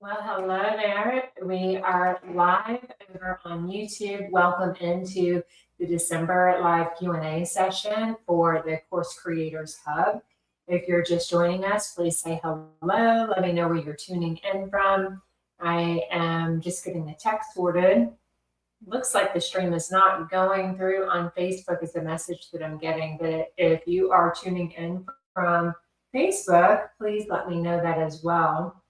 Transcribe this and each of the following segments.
Well, hello there. We are live over on YouTube. Welcome into the December live Q&A session for the Course Creators Hub. If you're just joining us, please say hello. Let me know where you're tuning in from. I am just getting the tech sorted. Looks like the stream is not going through on Facebook is the message that I'm getting. But if you are tuning in from Facebook, please let me know that as well.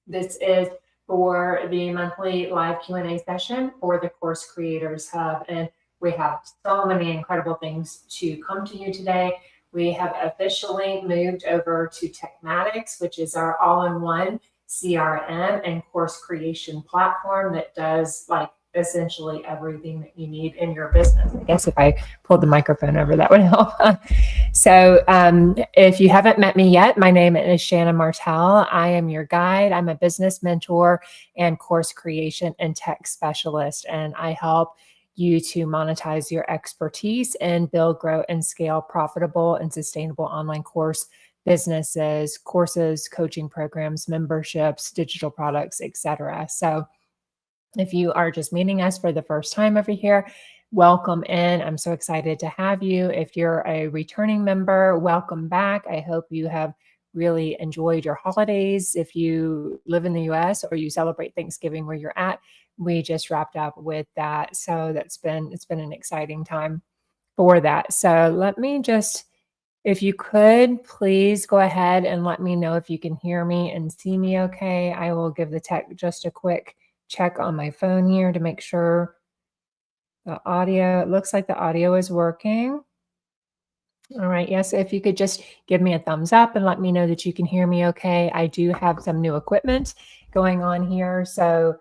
This is for the monthly live Q&A session for the Course Creators Hub. And we have so many incredible things to come to you today. We have officially moved over to TekMatix, which is our all-in-one CRM and course creation platform that does essentially everything that you need in your business. I guess if I pulled the microphone over, that would help. So if you haven't met me yet, my name is Shannon Martel. I am your guide. I'm a business mentor and course creation and tech specialist, and I help you to monetize your expertise and build, grow, and scale profitable and sustainable online course businesses, courses, coaching programs, memberships, digital products, etc. So if you are just meeting us for the first time over here, welcome in. I'm so excited to have you. If you're a returning member, welcome back. I hope you have really enjoyed your holidays. If you live in the US or you celebrate Thanksgiving where you're at, we just wrapped up with that. So it's been an exciting time for that. So let me just, if you could, please go ahead and let me know if you can hear me and see me okay. I will give the tech just a quick check on my phone here to make sure the audio, it looks like the audio is working. All right, yes, if you could just give me a thumbs up and let me know that you can hear me okay. I do have some new equipment going on here, so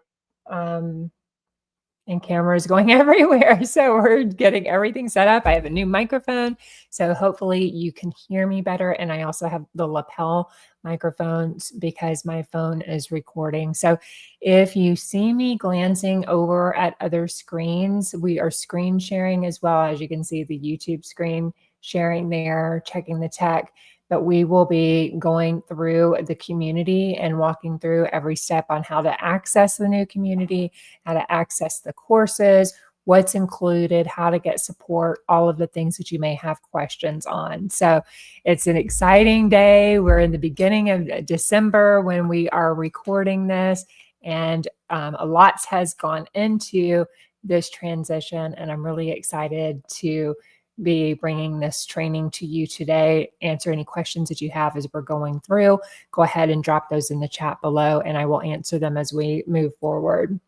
and cameras going everywhere. So we're getting everything set up. I have a new microphone, so hopefully you can hear me better. And I also have the lapel microphones because my phone is recording. So if you see me glancing over at other screens, we are screen sharing as well. As you can see, the YouTube screen sharing there, checking the tech. But we will be going through the community and walking through every step on how to access the new community, how to access the courses, what's included, how to get support, all of the things that you may have questions on. So it's an exciting day. We're in the beginning of December when we are recording this, and a lot has gone into this transition, and I'm really excited to be bringing this training to you today. Answer any questions that you have as we're going through. Go ahead and drop those in the chat below, and I will answer them as we move forward.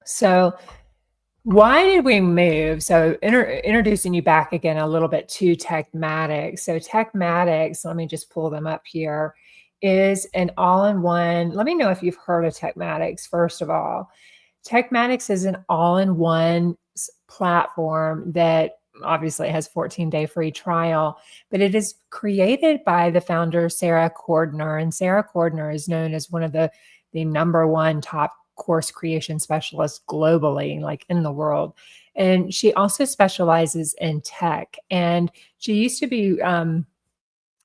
So why did we move? So introducing you back again a little bit to TekMatix. So TekMatix, let me just pull them up here, is an all-in-one. Let me know if you've heard of TekMatix, first of all. TekMatix is an all-in-one platform that obviously has 14-day free trial, but it is created by the founder, Sarah Cordner. And Sarah Cordner is known as one of the #1 top course creation specialists globally, like in the world. And she also specializes in tech. And she used to be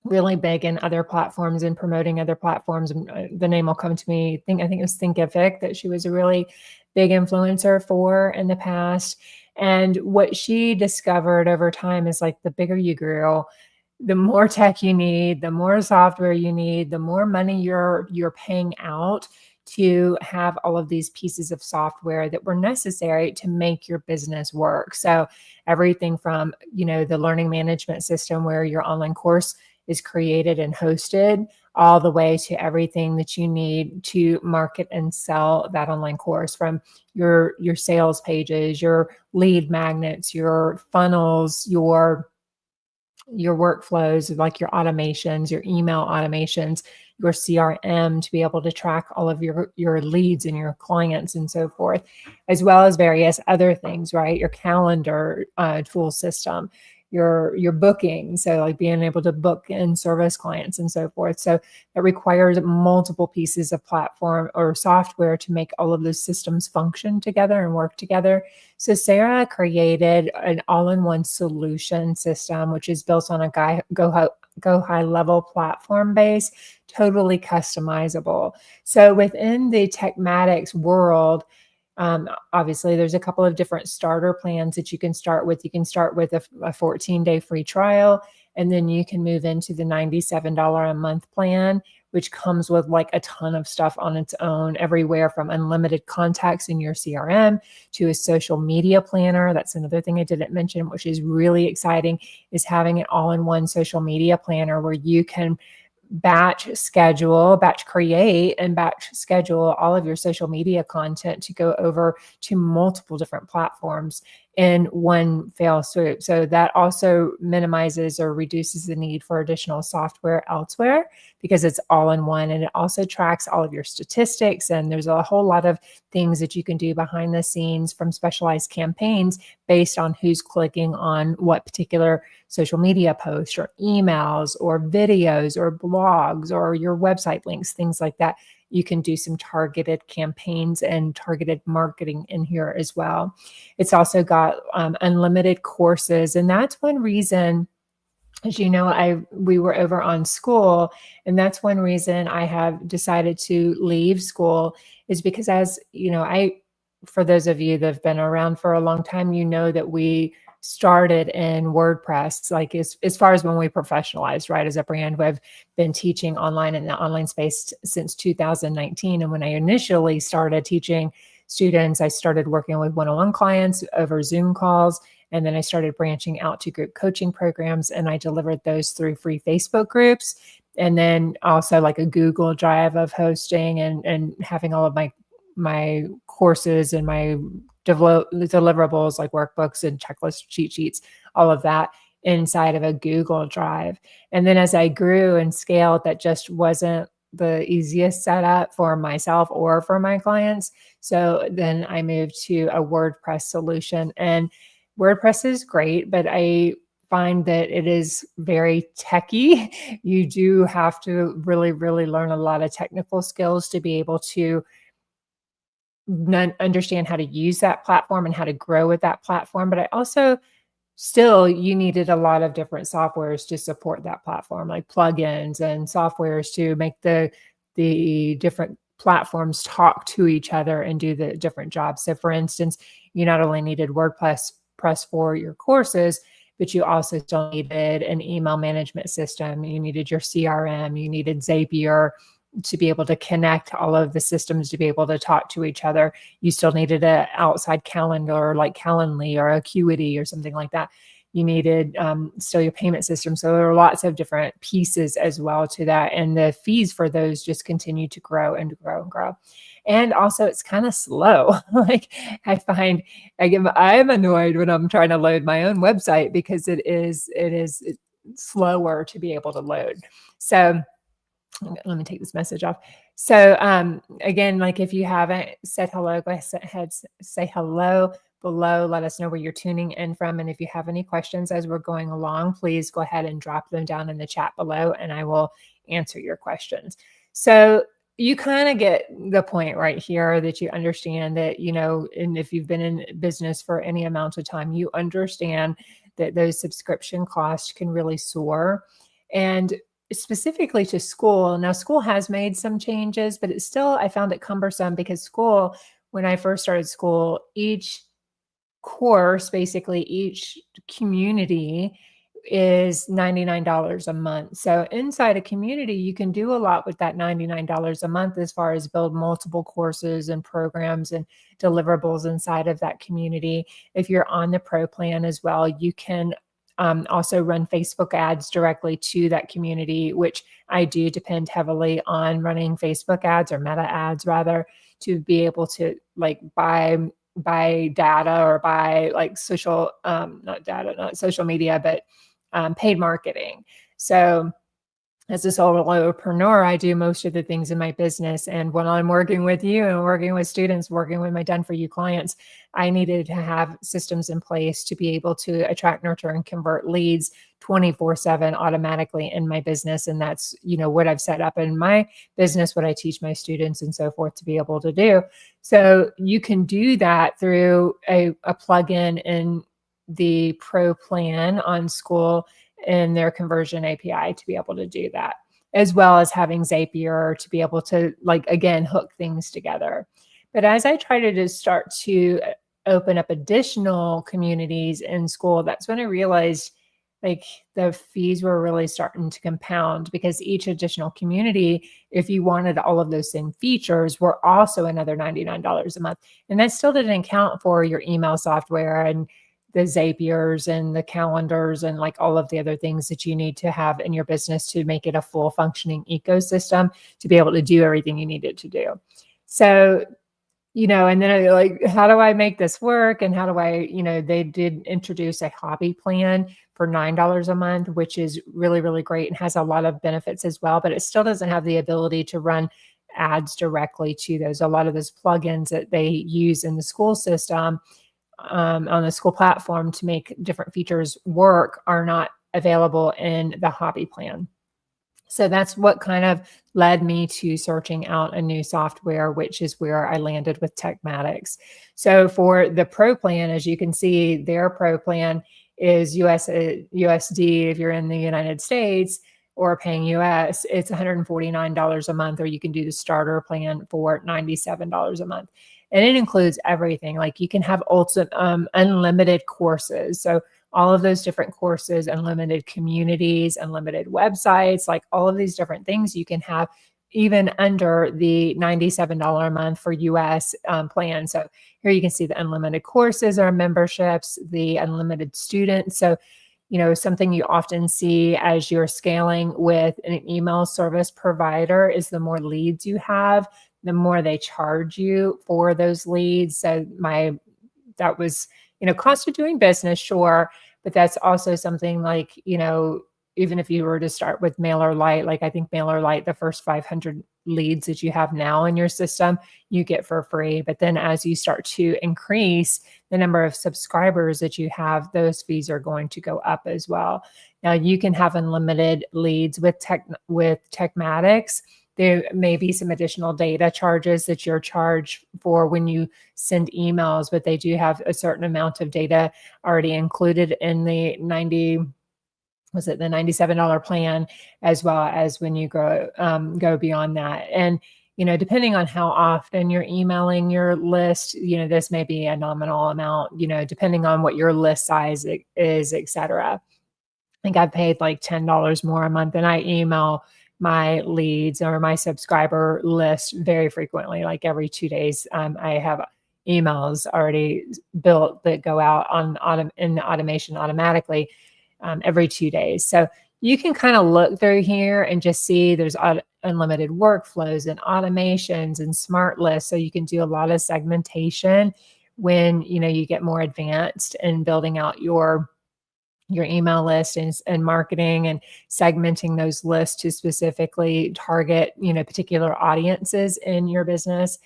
really big in other platforms and promoting other platforms. The name will come to me. I think it was Thinkific that she was a really big influencer for in the past. And what she discovered over time is like the bigger you grow, the more tech you need, the more software you need, the more money you're paying out to have all of these pieces of software that were necessary to make your business work. So everything from, the learning management system where your online course is created and hosted, all the way to everything that you need to market and sell that online course, from your sales pages, your lead magnets, your funnels, your workflows, like your automations, your email automations, your CRM to be able to track all of your leads and your clients and so forth, as well as various other things, right? Your calendar tool system, your booking. So like being able to book and service clients and so forth. So it requires multiple pieces of platform or software to make all of those systems function together and work together. So Sarah created an all-in-one solution system, which is built on a go high level platform base, totally customizable. So within the TekMatix world, obviously, there's a couple of different starter plans that you can start with. You can start with a 14-day free trial, and then you can move into the $97 a month plan, which comes with like a ton of stuff on its own, everywhere from unlimited contacts in your CRM to a social media planner. That's another thing I didn't mention, which is really exciting, is having an all-in-one social media planner where you can batch create and batch schedule all of your social media content to go over to multiple different platforms in one fell swoop. So that also minimizes or reduces the need for additional software elsewhere because it's all in one. And it also tracks all of your statistics. And there's a whole lot of things that you can do behind the scenes from specialized campaigns based on who's clicking on what particular social media posts or emails or videos or blogs or your website links, things like that. You can do some targeted campaigns and targeted marketing in here as well. It's also got unlimited courses. And that's one reason, as you know, we were over on school, and that's one reason I have decided to leave school, is because, as you know, for those of you that have been around for a long time, you know that we started in WordPress, like as far as when we professionalized, right? As a brand, we've been teaching online in the online space since 2019. And when I initially started teaching students, I started working with one-on-one clients over Zoom calls. And then I started branching out to group coaching programs, and I delivered those through free Facebook groups. And then also like a Google Drive of hosting and having all of my courses and my deliverables like workbooks and checklists, cheat sheets, all of that inside of a Google Drive. And then as I grew and scaled, that just wasn't the easiest setup for myself or for my clients. So then I moved to a WordPress solution, and WordPress is great, but I find that it is very techy. You do have to really, really learn a lot of technical skills to be able to understand how to use that platform and how to grow with that platform. But I also still, you needed a lot of different softwares to support that platform, like plugins and softwares to make the different platforms talk to each other and do the different jobs. So for instance, you not only needed WordPress for your courses, but you also still needed an email management system. You needed your CRM, you needed Zapier to be able to connect all of the systems to be able to talk to each other. You still needed an outside calendar like Calendly or Acuity or something like that. You needed still your payment system. So there are lots of different pieces as well to that. And the fees for those just continue to grow and grow and grow. And also it's kind of slow. Like I find I'm annoyed when I'm trying to load my own website because it's slower to be able to load. So let me take this message off. So again, like if you haven't said hello, go ahead, say hello below. Let us know where you're tuning in from. And if you have any questions as we're going along, please go ahead and drop them down in the chat below and I will answer your questions. So you kind of get the point right here that you understand that, you know, and if you've been in business for any amount of time, you understand that those subscription costs can really soar. And specifically to school. Now, school has made some changes, but it's still, I found it cumbersome because school, when I first started school, each course, basically each community is $99 a month. So inside a community, you can do a lot with that $99 a month as far as build multiple courses and programs and deliverables inside of that community. If you're on the pro plan as well, you can also run Facebook ads directly to that community, which I do depend heavily on running Facebook ads or meta ads rather to be able to like buy data or buy like not social media, but paid marketing. So as a solopreneur, I do most of the things in my business. And when I'm working with you and working with students, working with my done for you clients, I needed to have systems in place to be able to attract, nurture, and convert leads 24/7 automatically in my business. And that's, what I've set up in my business, what I teach my students and so forth to be able to do. So you can do that through a plugin in the pro plan on school in their conversion API to be able to do that, as well as having Zapier to be able to, like, again, hook things together. But as I try to just start to open up additional communities in school, that's when I realized like the fees were really starting to compound, because each additional community, if you wanted all of those same features, were also another $99 a month. And that still didn't account for your email software and the Zapiers and the calendars and like all of the other things that you need to have in your business to make it a full functioning ecosystem to be able to do everything you need it to do. So, and then I like, how do I make this work? And how do I, they did introduce a hobby plan for $9 a month, which is really, really great and has a lot of benefits as well, but it still doesn't have the ability to run ads directly to those. A lot of those plugins that they use in the school system, on the school platform to make different features work, are not available in the hobby plan. So that's what kind of led me to searching out a new software, which is where I landed with TekMatix. So for the pro plan, as you can see, their pro plan is USD if you're in the United States, or paying US, it's $149 a month, or you can do the starter plan for $97 a month. And it includes everything. Like you can have unlimited courses. So all of those different courses, unlimited communities, unlimited websites, like all of these different things you can have even under the $97 a month for US plan. So here you can see the unlimited courses or memberships, the unlimited students. So, something you often see as you're scaling with an email service provider is the more leads you have, the more they charge you for those leads. So that was, cost of doing business, sure. But that's also something like, even if you were to start with MailerLite, like I think MailerLite, the first 500 leads that you have now in your system, you get for free. But then as you start to increase the number of subscribers that you have, those fees are going to go up as well. Now you can have unlimited leads with TekMatix. There may be some additional data charges that you're charged for when you send emails, but they do have a certain amount of data already included in the $97 plan, as well as when you go beyond that. And, depending on how often you're emailing your list, this may be a nominal amount, depending on what your list size is, et cetera. I think I've paid like $10 more a month, and I email my leads or my subscriber list very frequently. Like every 2 days, I have emails already built that go out in the automation automatically every 2 days. So you can kind of look through here and just see there's unlimited workflows and automations and smart lists. So you can do a lot of segmentation when you get more advanced in building out your email list and marketing and segmenting those lists to specifically target, particular audiences in your business.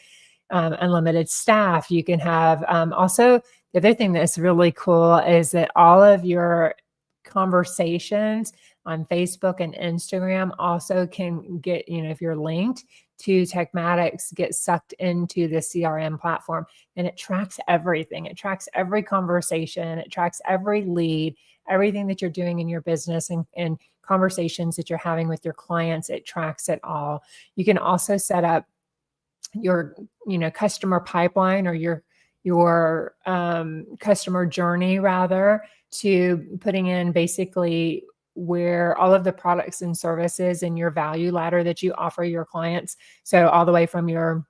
Unlimited staff. You can have also, the other thing that's really cool is that all of your conversations on Facebook and Instagram also can get, if you're linked to TekMatix, get sucked into the CRM platform, and it tracks everything. It tracks every conversation. It tracks every lead, everything that you're doing in your business and conversations that you're having with your clients. It tracks it all. You can also set up your, customer pipeline, or your customer journey rather, to putting in basically where all of the products and services and your value ladder that you offer your clients. So all the way from your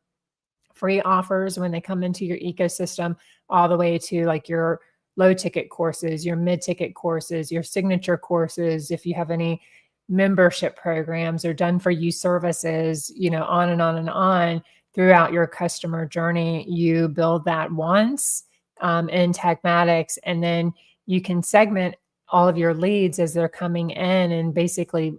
free offers when they come into your ecosystem, all the way to like your low ticket courses, your mid ticket courses, your signature courses, if you have any membership programs or done for you services, on and on and on throughout your customer journey. You build that once in TekMatix, and then you can segment all of your leads as they're coming in, and basically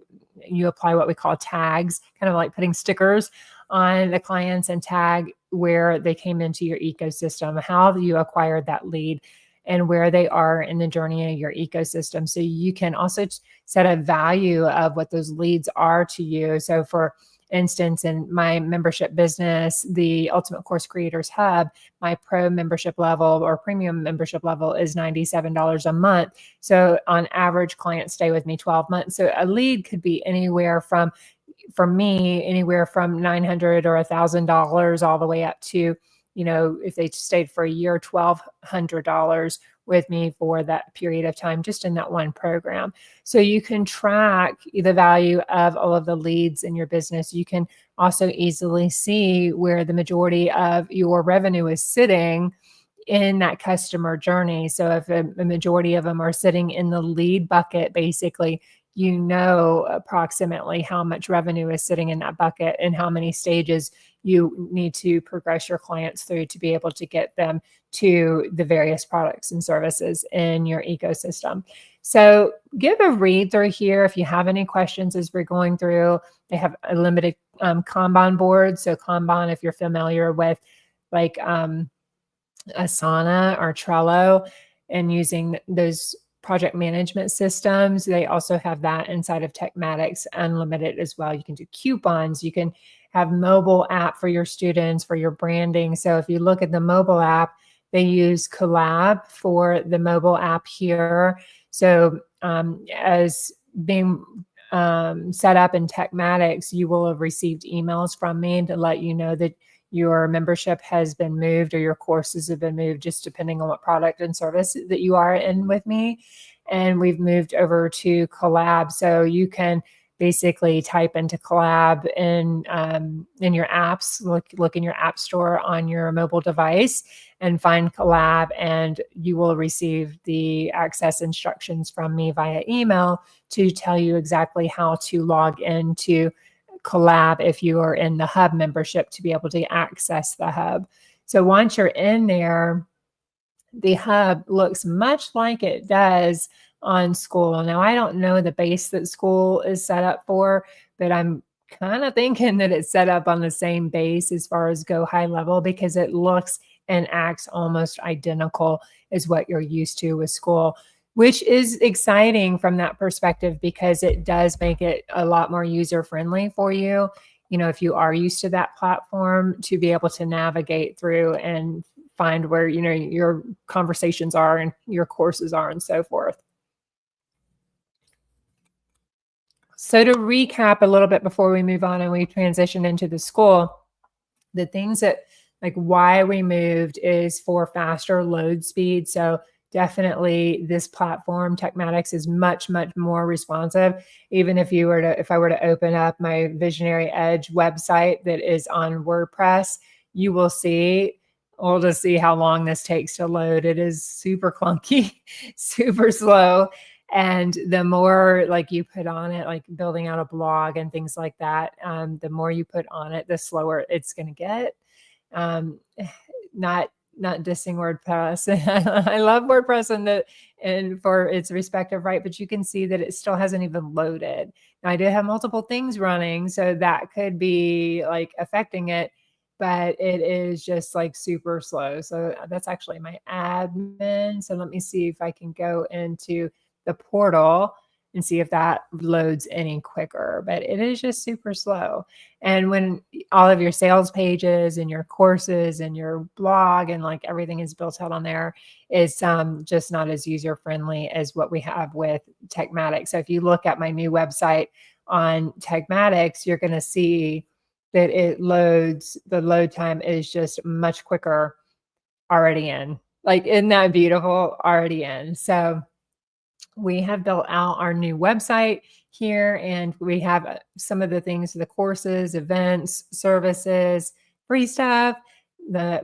you apply what we call tags, kind of like putting stickers on the clients, and tag where they came into your ecosystem, how you acquired that lead, and where they are in the journey of your ecosystem. So you can also set a value of what those leads are to you. So for instance, in my membership business, the Ultimate Course Creators Hub, my pro membership level or premium membership level is $97 a month. So on average, clients stay with me 12 months. So a lead could be anywhere from, for me, anywhere from $900 or $1,000 all the way up to, if they stayed for a year, $1,200 with me for that period of time, just in that one program. So you can track the value of all of the leads in your business. You can also easily see where the majority of your revenue is sitting in that customer journey. So if a majority of them are sitting in the lead bucket, basically, you know approximately how much revenue is sitting in that bucket and how many stages you need to progress your clients through to be able to get them to the various products and services in your ecosystem. So give a read through here if you have any questions as we're going through. They have a limited Kanban board. So Kanban, if you're familiar with like Asana or Trello and using those project management systems, they also have that inside of TekMatix Unlimited as well. You can do coupons. You can have mobile app for your students, for your branding. So if you look at the mobile app, they use Collab for the mobile app here. So as being set up in TekMatix, you will have received emails from me to let you know that your membership has been moved or your courses have been moved, just depending on what product and service that you are in with me. And we've moved over to Collab. So you can basically type into Collab in your apps, look in your app store on your mobile device and find Collab, and you will receive the access instructions from me via email to tell you exactly how to log into Collab if you are in the Hub membership to be able to access the Hub. So once you're in there, the Hub looks much like it does on School. Now, I don't know the base that School is set up for, but I'm kind of thinking that it's set up on the same base as far as Go High Level, because it looks and acts almost identical as what you're used to with School, which is exciting from that perspective because it does make it a lot more user-friendly for you. If you are used to that platform, to be able to navigate through and find where, your conversations are and your courses are and so forth. So to recap a little bit before we move on and we transition into the School, the things that like why we moved is for faster load speed. So definitely this platform, TekMatix, is much, much more responsive. Even if I were to open up my Visionary Edge website that is on WordPress, you will see, we'll just see how long this takes to load. It is super clunky, super slow. And the more like you put on it, like building out a blog and things like that, the more you put on it, the slower it's going to get. Not dissing WordPress. I love WordPress and for its respective right, but you can see that it still hasn't even loaded. Now, I do have multiple things running, so that could be like affecting it, but it is just like super slow. So that's actually my admin. So let me see if I can go into the portal and see if that loads any quicker, but it is just super slow. And when all of your sales pages and your courses and your blog and like everything is built out on there, is just not as user-friendly as what we have with TekMatix. So if you look at my new website on TekMatix, you're going to see that it loads, the load time is just much quicker already in. Like, isn't that beautiful? Already in. So we have built out our new website here, and we have some of the things, the courses, events, services, free stuff.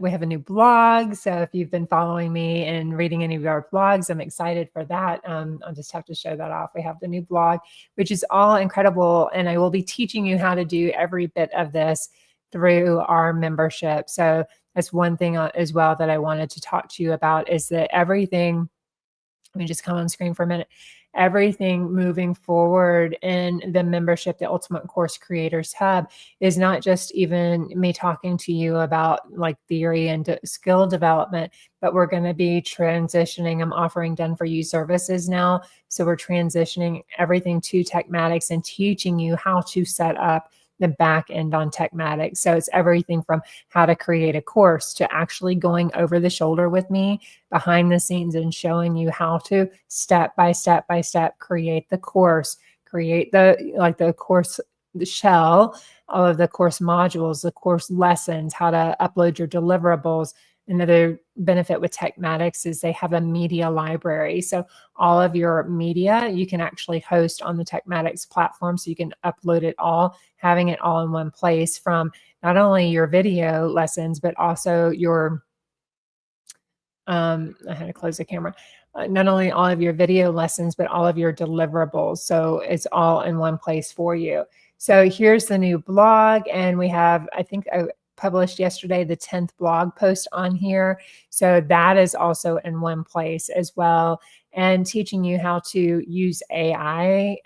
We have a new blog. So if you've been following me and reading any of our blogs, I'm excited for that. I'll just have to show that off. We have the new blog, which is all incredible. And I will be teaching you how to do every bit of this through our membership. So that's one thing as well that I wanted to talk to you about, is that everything, let me just come on screen for a minute. everything moving forward in the membership, the Ultimate Course Creators Hub, is not just even me talking to you about like theory and skill development, but we're going to be transitioning. I'm offering done for you services now. So we're transitioning everything to TekMatix and teaching you how to set up the back end on TekMatix. So it's everything from how to create a course to actually going over the shoulder with me behind the scenes and showing you how to step by step create the course, create the course, the shell, all of the course modules, the course lessons, how to upload your deliverables. Another benefit with TekMatix is they have a media library. So all of your media you can actually host on the TekMatix platform. So you can upload it all, having it all in one place, from not only your video lessons, but also your, I had to close the camera. Not only all of your video lessons, but all of your deliverables. So it's all in one place for you. So here's the new blog. And we have, I think I published yesterday, the 10th blog post on here. So that is also in one place as well. And teaching you how to use AI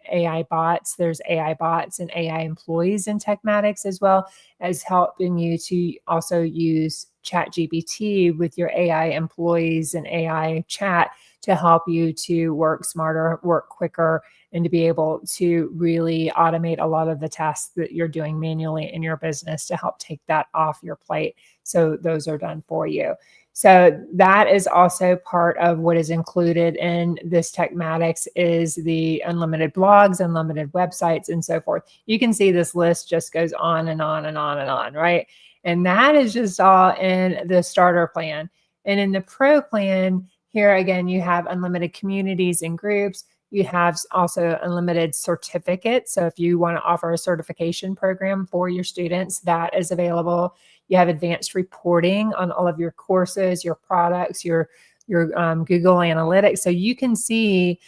bots. There's AI bots and AI employees in TekMatix, as well as helping you to also use ChatGPT with your AI employees and AI chat to help you to work smarter, work quicker, and to be able to really automate a lot of the tasks that you're doing manually in your business to help take that off your plate. So those are done for you. So that is also part of what is included in this TekMatix, is the unlimited blogs, unlimited websites, and so forth. You can see this list just goes on and on and on and on, right? And that is just all in the starter plan. And in the pro plan, here again, you have unlimited communities and groups. You have also unlimited certificates. So if you want to offer a certification program for your students, that is available. You have advanced reporting on all of your courses, your products, your Google Analytics. So you can see,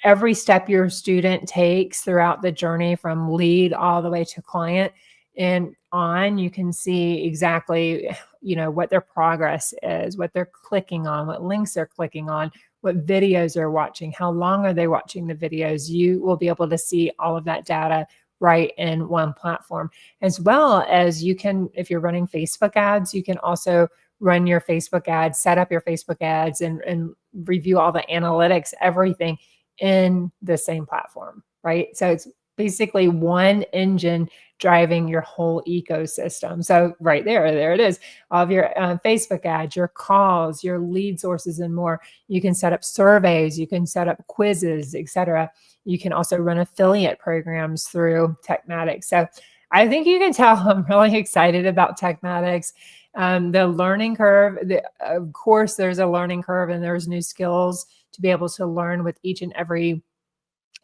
every step your student takes throughout the journey from lead all the way to client and on. You can see exactly, what their progress is, what they're clicking on, what links they're clicking on, what videos they're watching, how long are they watching the videos. You will be able to see all of that data right in one platform, as well as you can, if you're running Facebook ads, you can also run your Facebook ads, set up your Facebook ads, and review all the analytics, everything in the same platform, right? So it's basically one engine driving your whole ecosystem. So right there it is. All of your Facebook ads, your calls, your lead sources, and more. You can set up surveys, you can set up quizzes, etc. You can also run affiliate programs through TekMatix. So I think you can tell I'm really excited about TekMatix. The learning curve, of course, there's a learning curve and there's new skills to be able to learn with each and every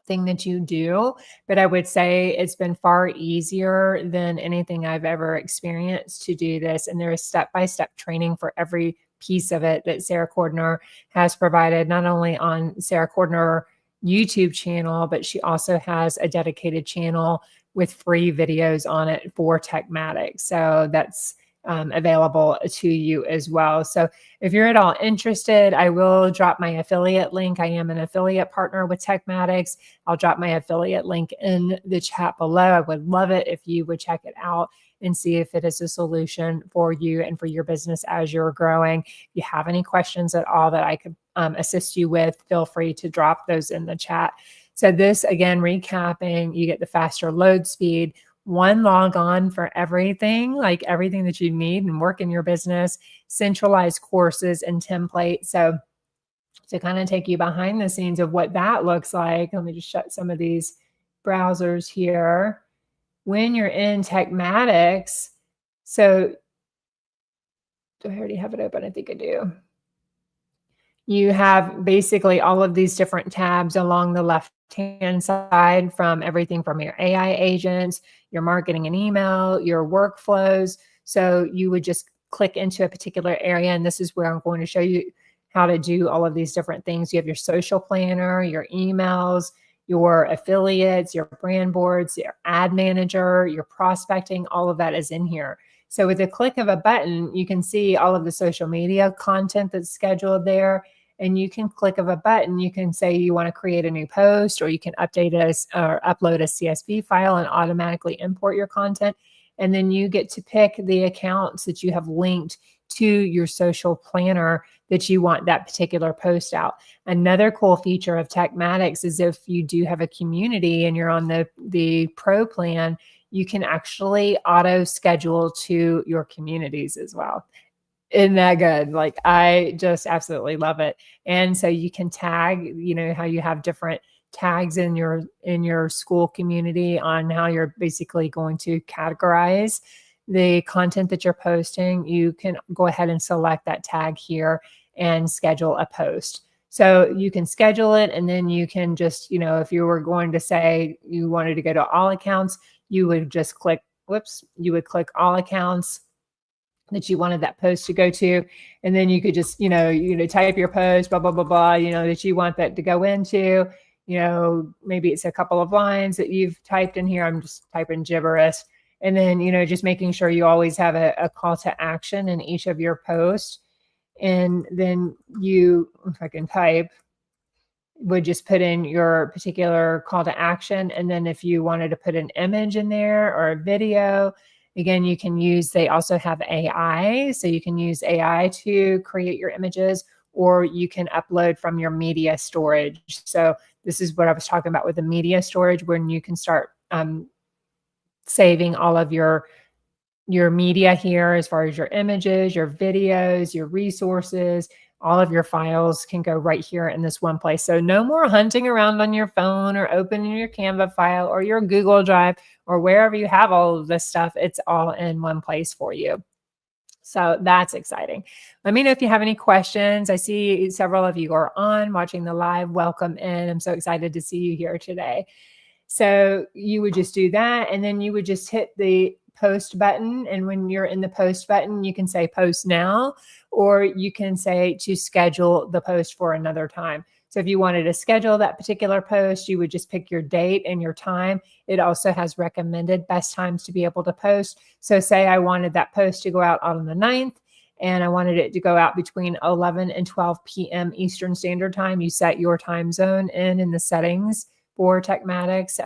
thing that you do. But I would say it's been far easier than anything I've ever experienced to do this. And there is step-by-step training for every piece of it that Sarah Cordner has provided, not only on Sarah Cordner YouTube channel, but she also has a dedicated channel with free videos on it for TekMatix. So that's available to you as well. So if you're at all interested, I will drop my affiliate link. I am an affiliate partner with TekMatix. I'll drop my affiliate link in the chat below. I would love it if you would check it out and see if it is a solution for you and for your business as you're growing. If you have any questions at all that I could assist you with, feel free to drop those in the chat. So this, again, recapping, you get the faster load speed, one log on for everything, like everything that you need and work in your business, centralized courses and templates. So to kind of take you behind the scenes of what that looks like, let me just shut some of these browsers here. When you're in TekMatix, so do I already have it open? I think I do. You have basically all of these different tabs along the left-hand side, from everything from your AI agents, your marketing and email, your workflows. So you would just click into a particular area, and this is where I'm going to show you how to do all of these different things. You have your social planner, your emails, your affiliates, your brand boards, your ad manager, your prospecting, all of that is in here. So with the click of a button, you can see all of the social media content that's scheduled there, and you can click of a button. You can say you want to create a new post, or you can update or upload a CSV file and automatically import your content. And then you get to pick the accounts that you have linked to your social planner that you want that particular post out. Another cool feature of TekMatix is if you do have a community and you're on the pro plan, you can actually auto schedule to your communities as well. Isn't that good? Like, I just absolutely love it. And so you can tag, you know, how you have different tags in your school community on how you're basically going to categorize the content that you're posting. You can go ahead and select that tag here and schedule a post. So you can schedule it, and then you can just, you know, if you were going to say you wanted to go to all accounts, you would just click, you would click all accounts that you wanted that post to go to. And then you could just, type your post, blah, blah, blah, blah, that you want that to go into. Maybe it's a couple of lines that you've typed in here. I'm just typing gibberish. And then, just making sure you always have a call to action in each of your posts. And then you, if I can type, would just put in your particular call to action. And then if you wanted to put an image in there or a video, again, you can use, they also have AI. So you can use AI to create your images, or you can upload from your media storage. So this is what I was talking about with the media storage, when you can start saving all of your media here, as far as your images, your videos, your resources. All of your files can go right here in this one place. So no more hunting around on your phone or opening your Canva file or your Google Drive or wherever you have all of this stuff. It's all in one place for you. So that's exciting. Let me know if you have any questions. I see several of you are on watching the live. Welcome in. I'm so excited to see you here today. So you would just do that, and then you would just hit the post button. And when you're in the post button, you can say post now, or you can say to schedule the post for another time. So if you wanted to schedule that particular post, you would just pick your date and your time. It also has recommended best times to be able to post. So say I wanted that post to go out on the 9th, and I wanted it to go out between 11 and 12 p.m. Eastern Standard Time. You set your time zone in the settings for TekMatix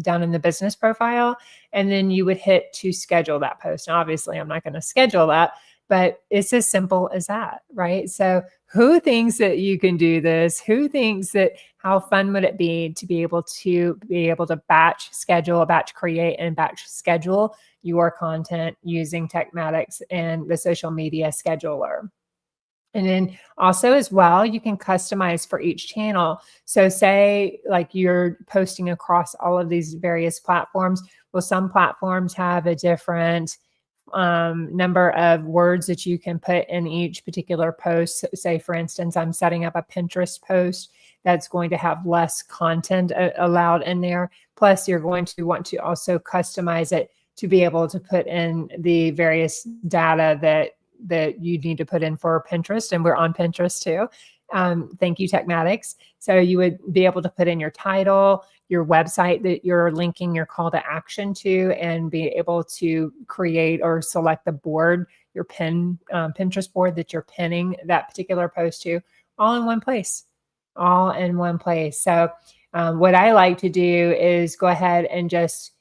down in the business profile, and then you would hit to schedule that post. Now, obviously, I'm not going to schedule that, but it's as simple as that, right? So who thinks that you can do this? Who thinks that, how fun would it be to be able to batch schedule, batch create, and batch schedule your content using TekMatix and the social media scheduler? And then also as well, you can customize for each channel. So say like you're posting across all of these various platforms. Well, some platforms have a different number of words that you can put in each particular post. So say, for instance, I'm setting up a Pinterest post that's going to have less content allowed in there. Plus, you're going to want to also customize it to be able to put in the various data that you need to put in for Pinterest. And we're on Pinterest too. Thank you, TekMatix. So you would be able to put in your title, your website that you're linking your call to action to, and be able to create or select the board, your Pinterest board that you're pinning that particular post to, all in one place, So what I like to do is go ahead and just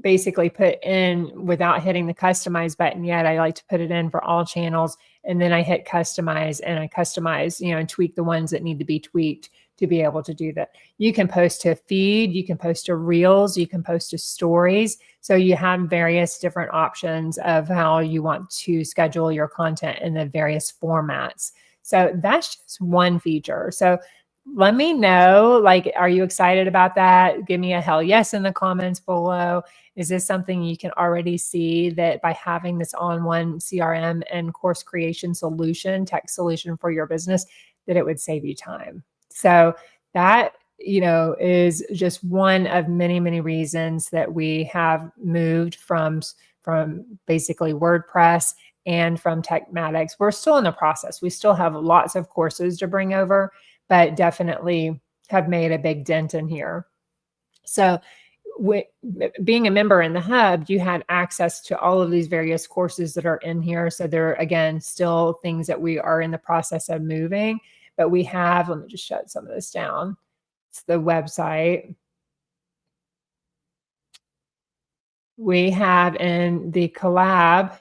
basically put in, without hitting the customize button yet, I like to put it in for all channels, and then I hit customize, and I customize, and tweak the ones that need to be tweaked to be able to do that. You can post to feed, you can post to reels, you can post to stories. So you have various different options of how you want to schedule your content in the various formats. So that's just one feature. So let me know, like, are you excited about that? Give me a hell yes in the comments below. Is this something you can already see that by having this all-in-one CRM and course creation solution, tech solution for your business, that it would save you time? So that, is just one of many, many reasons that we have moved from basically WordPress and from TekMatix. We're still in the process. We still have lots of courses to bring over, but definitely have made a big dent in here. So being a member in the hub, you had access to all of these various courses that are in here. So there are, again, still things that we are in the process of moving, but we have, let me just shut some of this down. It's the website. We have in the collab.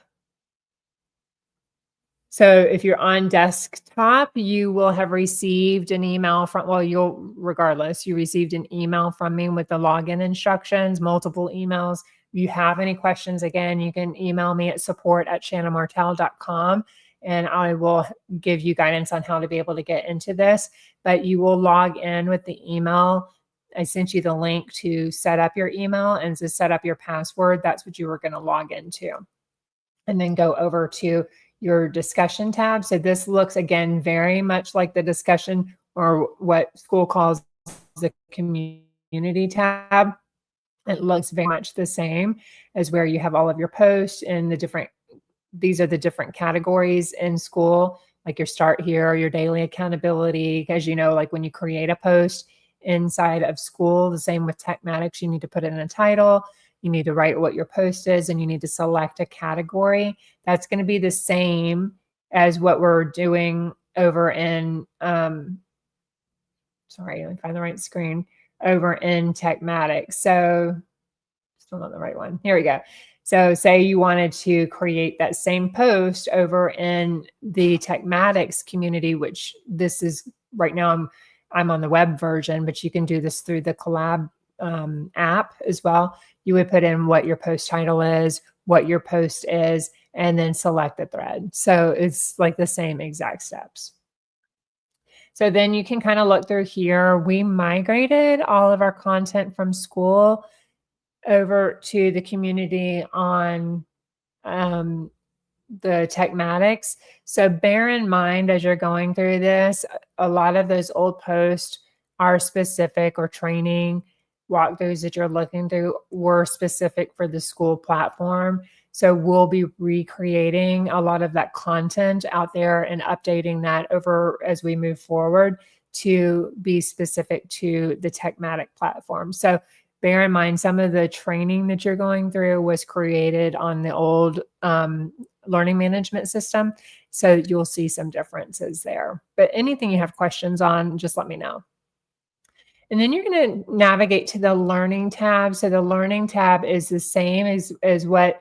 So if you're on desktop, you will have received an email from, well, you received an email from me with the login instructions, multiple emails. If you have any questions, again, you can email me at support@shannonmartel.com, and I will give you guidance on how to be able to get into this. But you will log in with the email. I sent you the link to set up your email and to set up your password. That's what you were going to log into. And then go over to your discussion tab. So this looks, again, very much like the discussion, or what school calls the community tab. It looks very much the same as where you have all of your posts and these are the different categories in school, like your start here, your daily accountability. As you know, like when you create a post inside of school, the same with TekMatix, you need to put in a title. You need to write what your post is, and you need to select a category. That's going to be the same as what we're doing over in, sorry, let me find the right screen, over in TekMatix. So still not the right one. Here we go. So say you wanted to create that same post over in the TekMatix community, which this is right now, I'm on the web version, but you can do this through the collab app as well. You would put in what your post title is, what your post is, and then select the thread. So it's like the same exact steps. So then you can kind of look through here. We migrated all of our content from school over to the community on the TekMatix. So bear in mind, as you're going through this, a lot of those old posts are specific, or training walkthroughs that you're looking through were specific for the school platform. So we'll be recreating a lot of that content out there and updating that over as we move forward to be specific to the TekMatix platform. So bear in mind, some of the training that you're going through was created on the old learning management system. So you'll see some differences there. But anything you have questions on, just let me know. And then you're going to navigate to the Learning tab. So the Learning tab is the same as what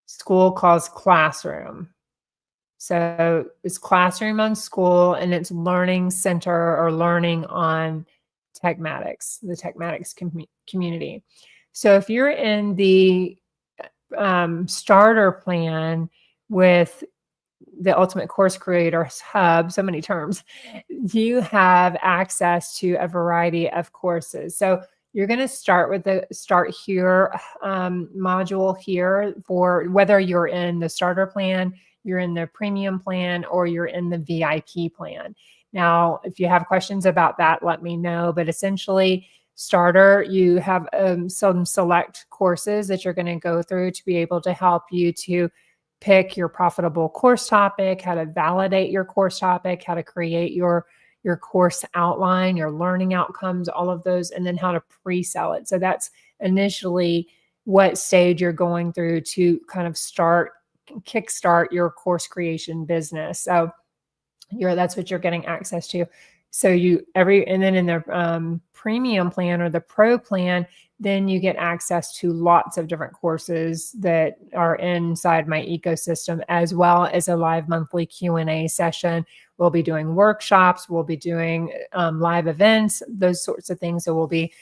school calls Classroom. So it's Classroom on school, and it's Learning Center or Learning on TekMatix, the TekMatix community. So if you're in the starter plan with the Ultimate Course Creators Hub, so many terms, you have access to a variety of courses. So you're going to start with the Start Here module here for whether you're in the starter plan, you're in the premium plan, or you're in the VIP plan. Now, if you have questions about that, let me know. But essentially, starter, you have some select courses that you're going to go through to be able to help you to pick your profitable course topic, how to validate your course topic, how to create your course outline, your learning outcomes, all of those, and then how to pre-sell it. So that's initially what stage you're going through to kind of kickstart your course creation business. So that's what you're getting access to. So and then in the premium plan or the pro plan, then you get access to lots of different courses that are inside my ecosystem, as well as a live monthly Q&A session. We'll be doing workshops. We'll be doing live events, those sorts of things. So we'll be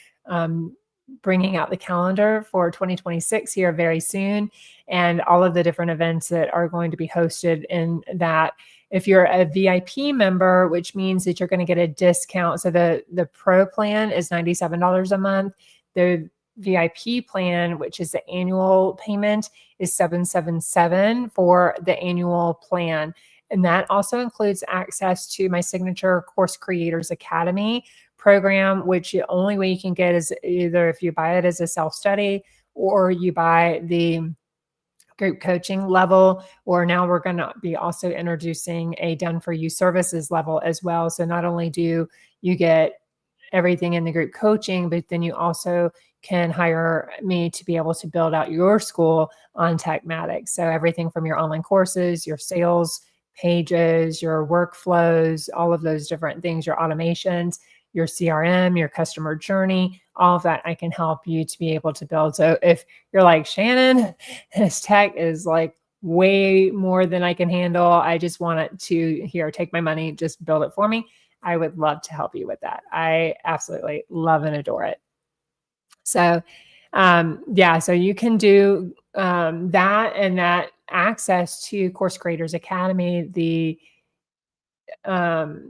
bringing out the calendar for 2026 here very soon, and all of the different events that are going to be hosted in that. If you're a VIP member, which means that you're going to get a discount. So the pro plan is $97 a month. The VIP plan, which is the annual payment, is $777 for the annual plan. And that also includes access to my signature Course Creators Academy program, which the only way you can get is either if you buy it as a self-study, or you buy the group coaching level, or now we're going to be also introducing a done for you services level as well. So not only do you get everything in the group coaching, but then you also can hire me to be able to build out your school on TekMatix. So everything from your online courses, your sales pages, your workflows, all of those different things, your automations, your CRM, your customer journey, all of that I can help you to be able to build. So if you're like, Shannon, this tech is like way more than I can handle, I just want it to, here, take my money, just build it for me, I would love to help you with that. I absolutely love and adore it. So yeah, so you can do that, and that access to Course Creators Academy, the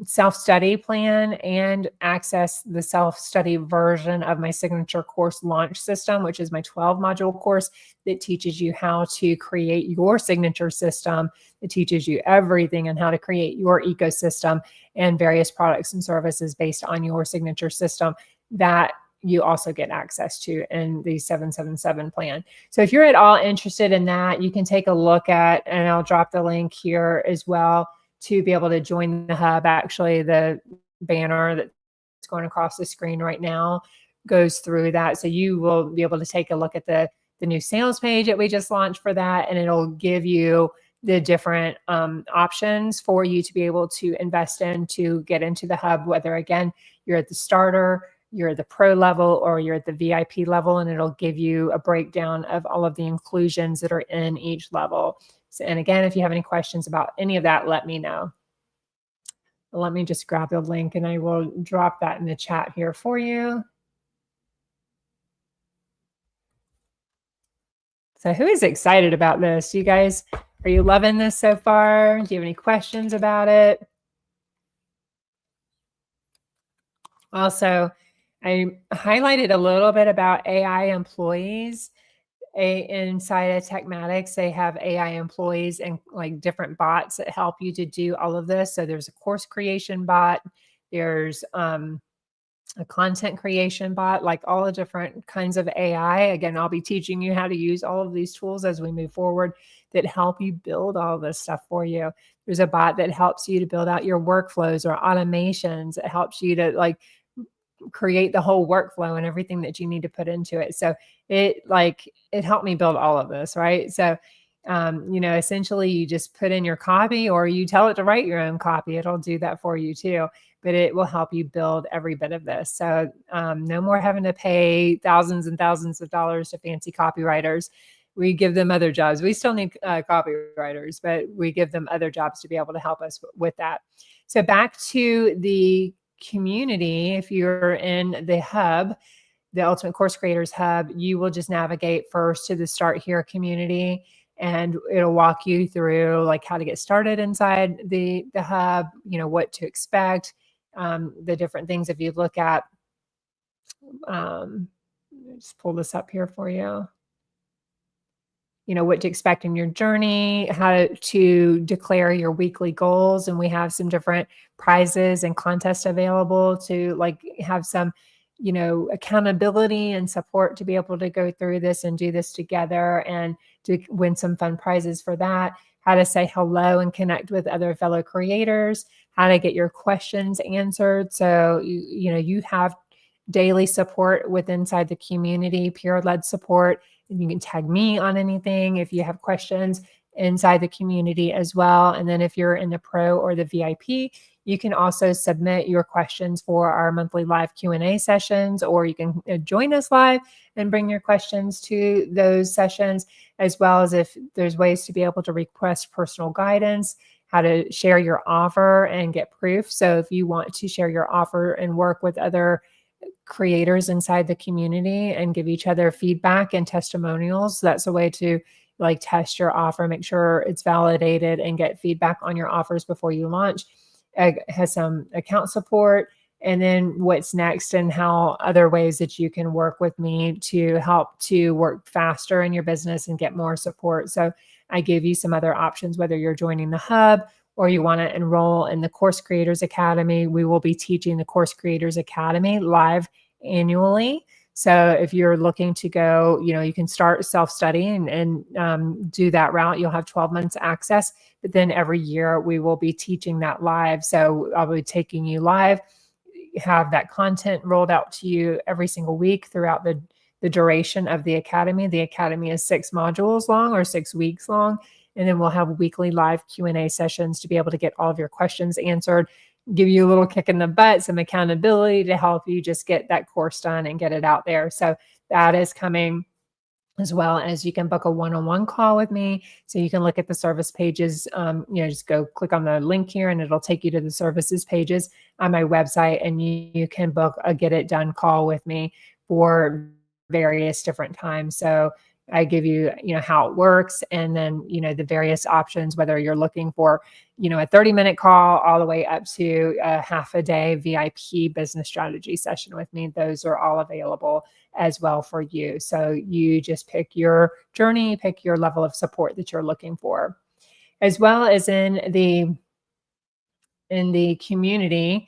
self-study plan, and access the self-study version of my signature course launch system, which is my 12-module course that teaches you how to create your signature system. It teaches you everything on how to create your ecosystem and various products and services based on your signature system that you also get access to in the 777 plan. So if you're at all interested in that, you can take a look at, and I'll drop the link here as well, to be able to join the hub. Actually, the banner that's going across the screen right now goes through that. So you will be able to take a look at the new sales page that we just launched for that, and it'll give you the different options for you to be able to invest in to get into the hub, whether, again, you're at the starter, you're at the pro level, or you're at the VIP level, and it'll give you a breakdown of all of the inclusions that are in each level. So, and again, if you have any questions about any of that, let me know. Let me just grab the link and I will drop that in the chat here for you. So who is excited about this? You guys, are you loving this so far? Do you have any questions about it? Also, I highlighted a little bit about AI employees. Inside of TekMatix, they have AI employees and like different bots that help you to do all of this. So there's a course creation bot, there's a content creation bot, like all the different kinds of AI. Again, I'll be teaching you how to use all of these tools as we move forward that help you build all this stuff for you. There's a bot that helps you to build out your workflows or automations. It helps you to like create the whole workflow and everything that you need to put into it. So it helped me build all of this, right? So essentially you just put in your copy, or you tell it to write your own copy. It'll do that for you too, but it will help you build every bit of this. So no more having to pay thousands and thousands of dollars to fancy copywriters. We give them other jobs. We still need copywriters, but we give them other jobs to be able to help us with that. So back to the community, if you're in the hub, the Ultimate Course Creators Hub, you will just navigate first to the Start Here community, and it'll walk you through like how to get started inside the hub, what to expect, the different things. If you look at, just pull this up here for you. What to expect in your journey, how to declare your weekly goals. And we have some different prizes and contests available to like have some, accountability and support to be able to go through this and do this together and to win some fun prizes for that. How to say hello and connect with other fellow creators, how to get your questions answered. So, you have daily support with inside the community, peer-led support. You can tag me on anything if you have questions inside the community as well. And then if you're in the pro or the VIP, you can also submit your questions for our monthly live Q&A sessions, or you can join us live and bring your questions to those sessions, as well as if there's ways to be able to request personal guidance, how to share your offer and get proof. So if you want to share your offer and work with other creators inside the community and give each other feedback and testimonials, that's a way to like test your offer, make sure it's validated, and get feedback on your offers before you launch. It has some account support, and then what's next and how other ways that you can work with me to help to work faster in your business and get more support. So I gave you some other options, whether you're joining the hub or you want to enroll in the Course Creators Academy. We will be teaching the Course Creators Academy live annually. So if you're looking to go, you can start self-study and do that route. You'll have 12 months access, but then every year we will be teaching that live. So I'll be taking you live, have that content rolled out to you every single week throughout the duration of the academy. The academy is 6 modules long or 6 weeks long. And then we'll have weekly live Q&A sessions to be able to get all of your questions answered, give you a little kick in the butt, some accountability to help you just get that course done and get it out there. So that is coming, as well as you can book a one-on-one call with me. So you can look at the service pages, just go click on the link here and it'll take you to the services pages on my website, and you can book a get it done call with me for various different times. So I give you, how it works, and then, the various options, whether you're looking for, a 30-minute call all the way up to a half a day VIP business strategy session with me. Those are all available as well for you. So you just pick your journey, pick your level of support that you're looking for. As well as in the community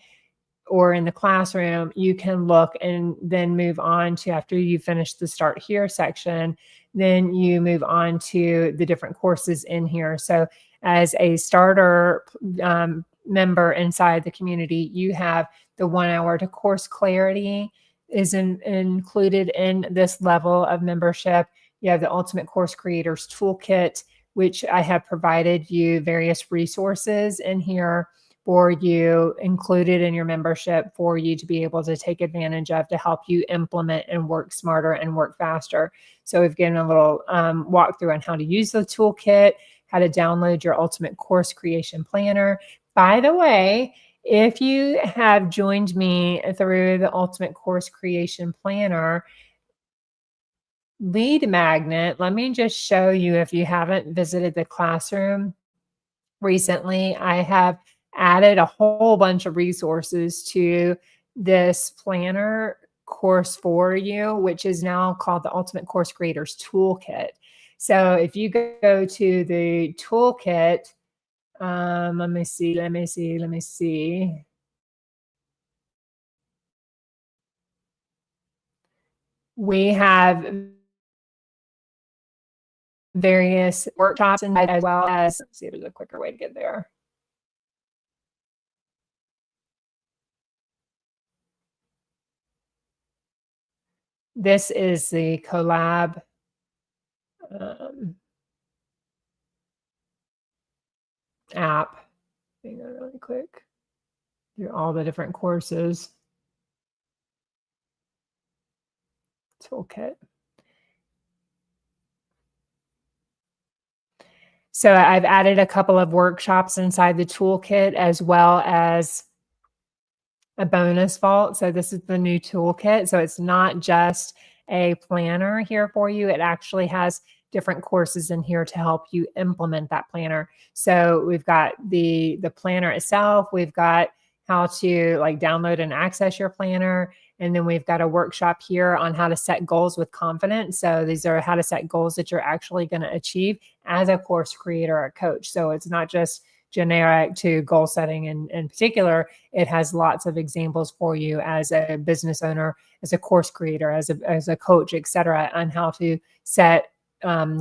or in the classroom, you can look and then move on to, after you finish the Start Here section, then you move on to the different courses in here. So as a starter member inside the community, you have the 1 hour to course clarity is included in this level of membership. You have the Ultimate Course Creators Toolkit, which I have provided you various resources in here for you, included in your membership, for you to be able to take advantage of to help you implement and work smarter and work faster. So we've given a little walkthrough on how to use the toolkit, how to download your Ultimate Course Creation Planner. By the way, if you have joined me through the Ultimate Course Creation Planner lead magnet, let me just show you, if you haven't visited the classroom recently, I have added a whole bunch of resources to this planner course for you, which is now called the Ultimate Course Creators Toolkit. So if you go to the toolkit, let me see. We have various workshops inside, as well as, let's see if there's a quicker way to get there. This is the collab app. Hang on really quick. Through all the different courses. Toolkit. So I've added a couple of workshops inside the toolkit, as well as a bonus vault. So this is the new toolkit. So it's not just a planner here for you. It actually has different courses in here to help you implement that planner. So we've got the planner itself. We've got how to download and access your planner. And then we've got a workshop here on how to set goals with confidence. So these are how to set goals that you're actually going to achieve as a course creator or coach. So it's not just generic to goal setting in particular. It has lots of examples for you as a business owner, as a course creator, as a coach, etc., on how to set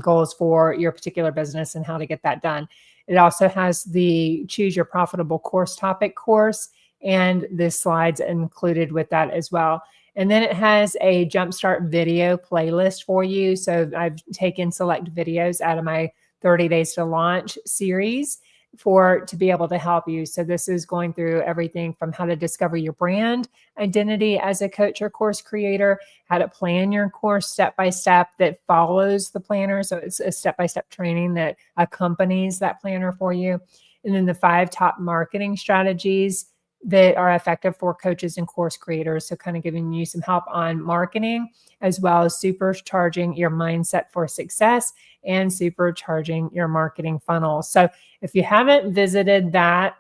goals for your particular business and how to get that done. It also has the Choose Your Profitable Course Topic course, and the slides included with that as well. And then it has a Jumpstart video playlist for you. So I've taken select videos out of my 30 Days to Launch series to be able to help you. So this is going through everything from how to discover your brand identity as a coach or course creator, how to plan your course step-by-step that follows the planner. So it's a step-by-step training that accompanies that planner for you. And then the 5 top marketing strategies that are effective for coaches and course creators. So kind of giving you some help on marketing, as well as supercharging your mindset for success and supercharging your marketing funnel. So if you haven't visited that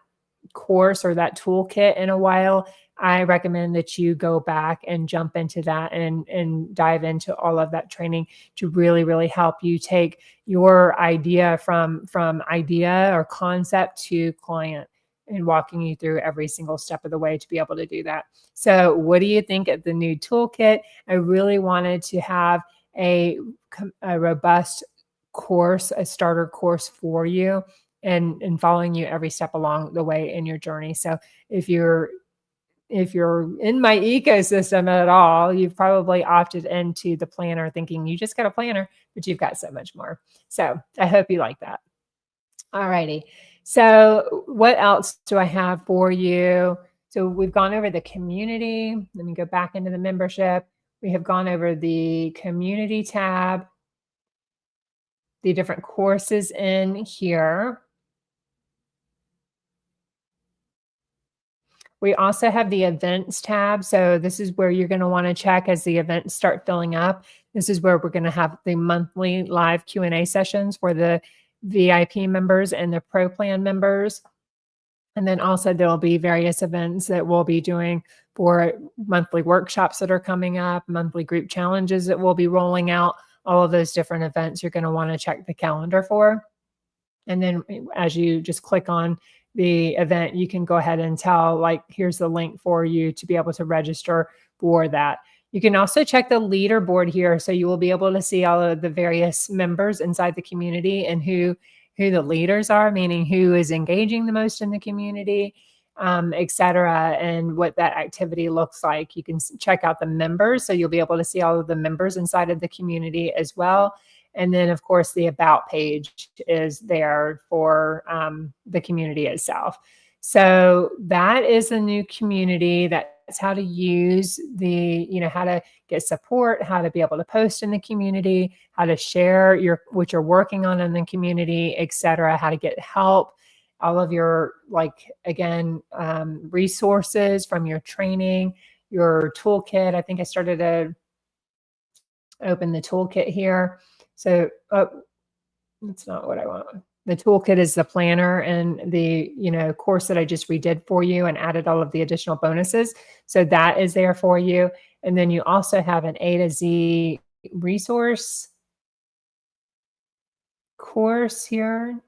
course or that toolkit in a while, I recommend that you go back and jump into that and dive into all of that training to really, really help you take your idea from idea or concept to client, and walking you through every single step of the way to be able to do that. So what do you think of the new toolkit? I really wanted to have a robust course, a starter course for you, and following you every step along the way in your journey. So if you're if you're in my ecosystem at all, you've probably opted into the planner thinking you just got a planner, but you've got so much more. So I hope you like that. All righty. So what else do I have for you? So we've gone over the community. Let me go back into the membership. We have gone over the community tab, the different courses in here. We also have the events tab. So this is where you're going to want to check as the events start filling up. This is where we're going to have the monthly live Q&A sessions for the VIP members and the Pro Plan members. And then also there will be various events that we'll be doing for monthly workshops that are coming up, monthly group challenges that we'll be rolling out. All of those different events you're going to want to check the calendar for. And then as you just click on the event, you can go ahead and tell, like, here's the link for you to be able to register for that. You can also check the leaderboard here. So you will be able to see all of the various members inside the community and who the leaders are, meaning who is engaging the most in the community, et cetera, and what that activity looks like. You can check out the members. So you'll be able to see all of the members inside of the community as well. And then, of course, the About page is there for the community itself. So that is a new community. That's how to use the, how to get support, how to be able to post in the community, how to share what you're working on in the community, et cetera, how to get help, all of your, resources from your training, your toolkit. I think I started to open the toolkit here. So that's not what I want. The toolkit is the planner and the course that I just redid for you and added all of the additional bonuses. So that is there for you. And then you also have an A to Z resource course here,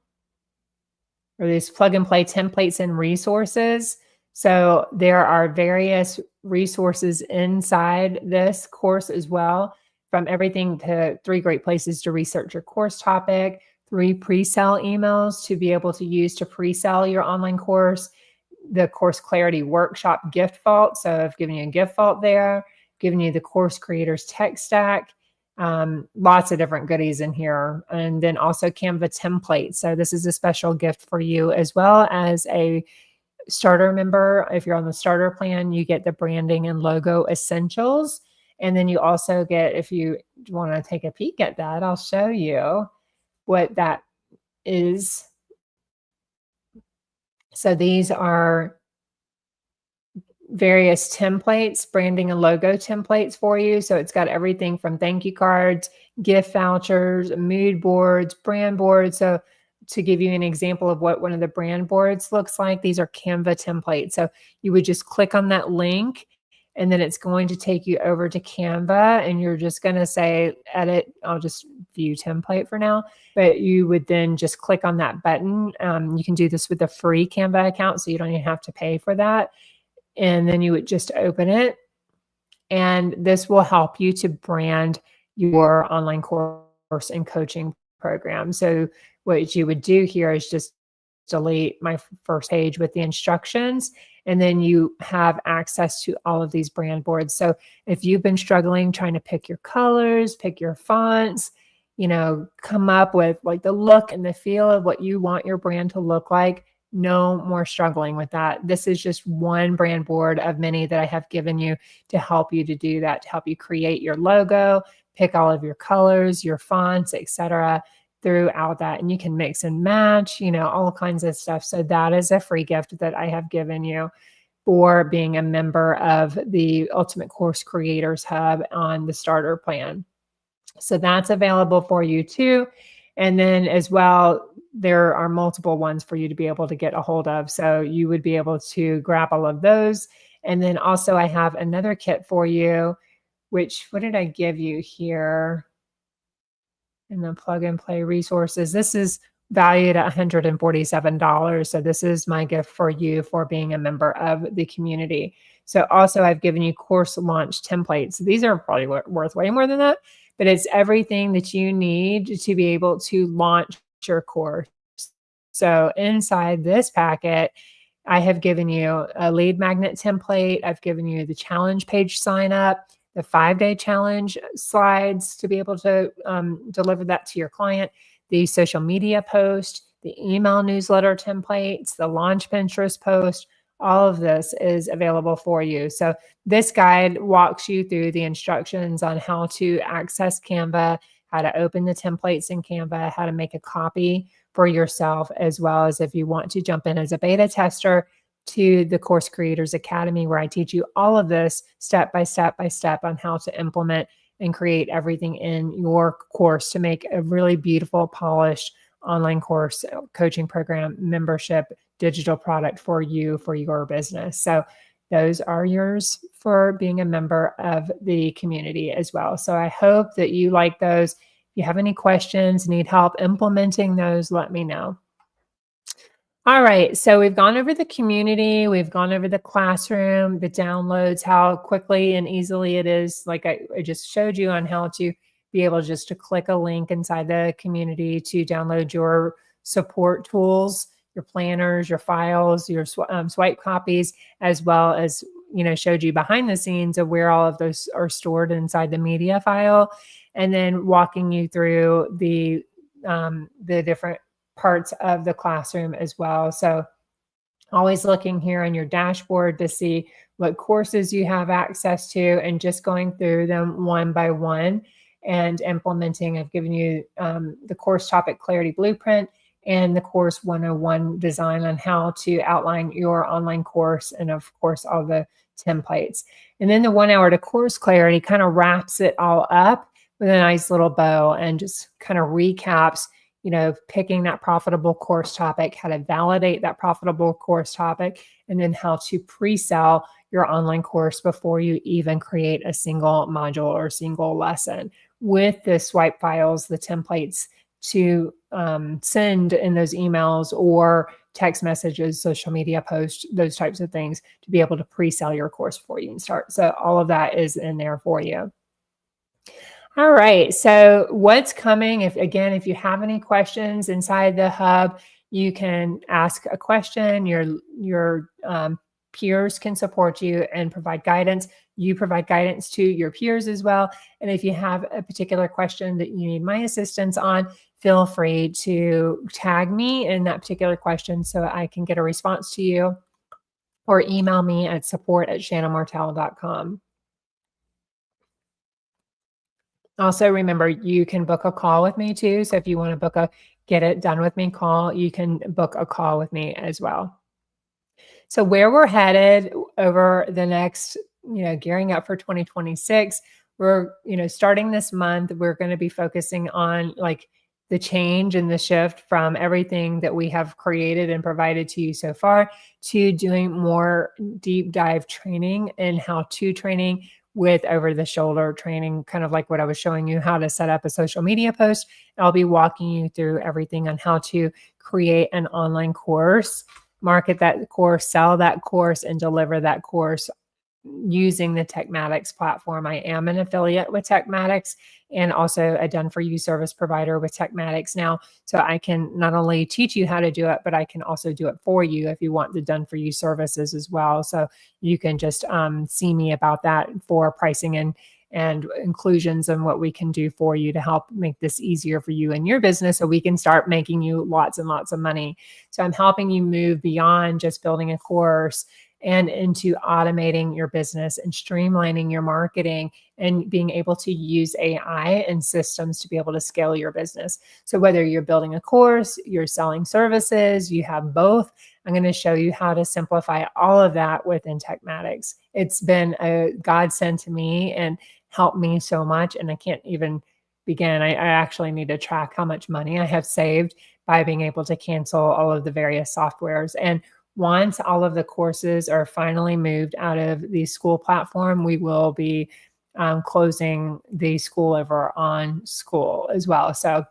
or these plug and play templates and resources. So there are various resources inside this course as well, from everything to 3 great places to research your course topic, 3 pre-sale emails to be able to use to pre-sell your online course, the Course Clarity Workshop gift vault. So I've given you a gift vault there, given you the Course Creators Tech Stack, lots of different goodies in here. And then also Canva templates. So this is a special gift for you, as well as a starter member. If you're on the starter plan, you get the branding and logo essentials. And then you also get, if you want to take a peek at that, I'll show you what that is. So these are various templates, branding and logo templates for you. So it's got everything from thank you cards, gift vouchers, mood boards, brand boards. So to give you an example of what one of the brand boards looks like, these are Canva templates. So you would just click on that link, and then it's going to take you over to Canva, and you're just going to say edit. I'll just view template for now, but you would then just click on that button. You can do this with a free Canva account, so you don't even have to pay for that. And then you would just open it, and this will help you to brand your online course and coaching program. So what you would do here is just delete my first page with the instructions, and then you have access to all of these brand boards. So if you've been struggling trying to pick your colors, pick your fonts, come up with like the look and the feel of what you want your brand to look like, no more struggling with that. This is just one brand board of many that I have given you to help you to do that, to help you create your logo, pick all of your colors, your fonts, etc., throughout that. And you can mix and match, all kinds of stuff. So that is a free gift that I have given you for being a member of the Ultimate Course Creators Hub on the starter plan. So that's available for you too. And then as well, there are multiple ones for you to be able to get a hold of. So you would be able to grab all of those. And then also I have another kit for you, which, what did I give you here in the plug and play resources? This is valued at $147. So this is my gift for you for being a member of the community. So also I've given you course launch templates. These are probably worth way more than that, but it's everything that you need to be able to launch your course. So inside this packet, I have given you a lead magnet template. I've given you the challenge page sign up, the 5-day challenge slides to be able to deliver that to your client, the social media post, the email newsletter templates, the launch Pinterest post. All of this is available for you. So this guide walks you through the instructions on how to access Canva, how to open the templates in Canva, how to make a copy for yourself, as well as if you want to jump in as a beta tester to the Course Creators Academy, where I teach you all of this step by step by step on how to implement and create everything in your course to make a really beautiful, polished online course, coaching program, membership, digital product for you, for your business. So those are yours for being a member of the community as well. So I hope that you like those. If you have any questions, need help implementing those, let me know. All right, so we've gone over the community, we've gone over the classroom, the downloads, how quickly and easily it is, like I just showed you, on how to be able just to click a link inside the community to download your support tools, your planners, your files, your swipe copies, as well as, showed you behind the scenes of where all of those are stored inside the media file, and then walking you through the different parts of the classroom as well. So always looking here on your dashboard to see what courses you have access to, and just going through them one by one and implementing. I've given you the course topic clarity blueprint and the course 101 design on how to outline your online course, and of course all the templates. And then the 1 hour to course clarity kind of wraps it all up with a nice little bow and just kind of recaps, picking that profitable course topic, how to validate that profitable course topic, and then how to pre-sell your online course before you even create a single module or single lesson, with the swipe files, the templates to send in those emails or text messages, social media posts, those types of things, to be able to pre-sell your course before you can start. So all of that is in there for you. All right, so what's coming? If you have any questions inside the hub, you can ask a question. Your peers can support you and provide guidance. You provide guidance to your peers as well. And if you have a particular question that you need my assistance on, feel free to tag me in that particular question so I can get a response to you, or email me at support@shannonmartel.com. Also, remember, you can book a call with me too. So if you want to book a get it done with me call, you can book a call with me as well. So where we're headed over the next, gearing up for 2026, we're, starting this month, we're going to be focusing on like the change and the shift from everything that we have created and provided to you so far, to doing more deep dive training and how-to training with over-the-shoulder training, kind of like what I was showing you, how to set up a social media post. I'll be walking you through everything on how to create an online course, market that course, sell that course, and deliver that course using the TekMatix platform. I am an affiliate with TekMatix and also a done-for-you service provider with TekMatix now. So I can not only teach you how to do it, but I can also do it for you if you want the done-for-you services as well. So you can just see me about that for pricing and inclusions and what we can do for you to help make this easier for you and your business, so we can start making you lots and lots of money. So I'm helping you move beyond just building a course and into automating your business and streamlining your marketing and being able to use AI and systems to be able to scale your business. So whether you're building a course, you're selling services, you have both, I'm going to show you how to simplify all of that within TekMatix. It's been a godsend to me and helped me so much, and I can't even begin. I actually need to track how much money I have saved by being able to cancel all of the various softwares. And once all of the courses are finally moved out of the school platform, we will be closing the school over on school as well. So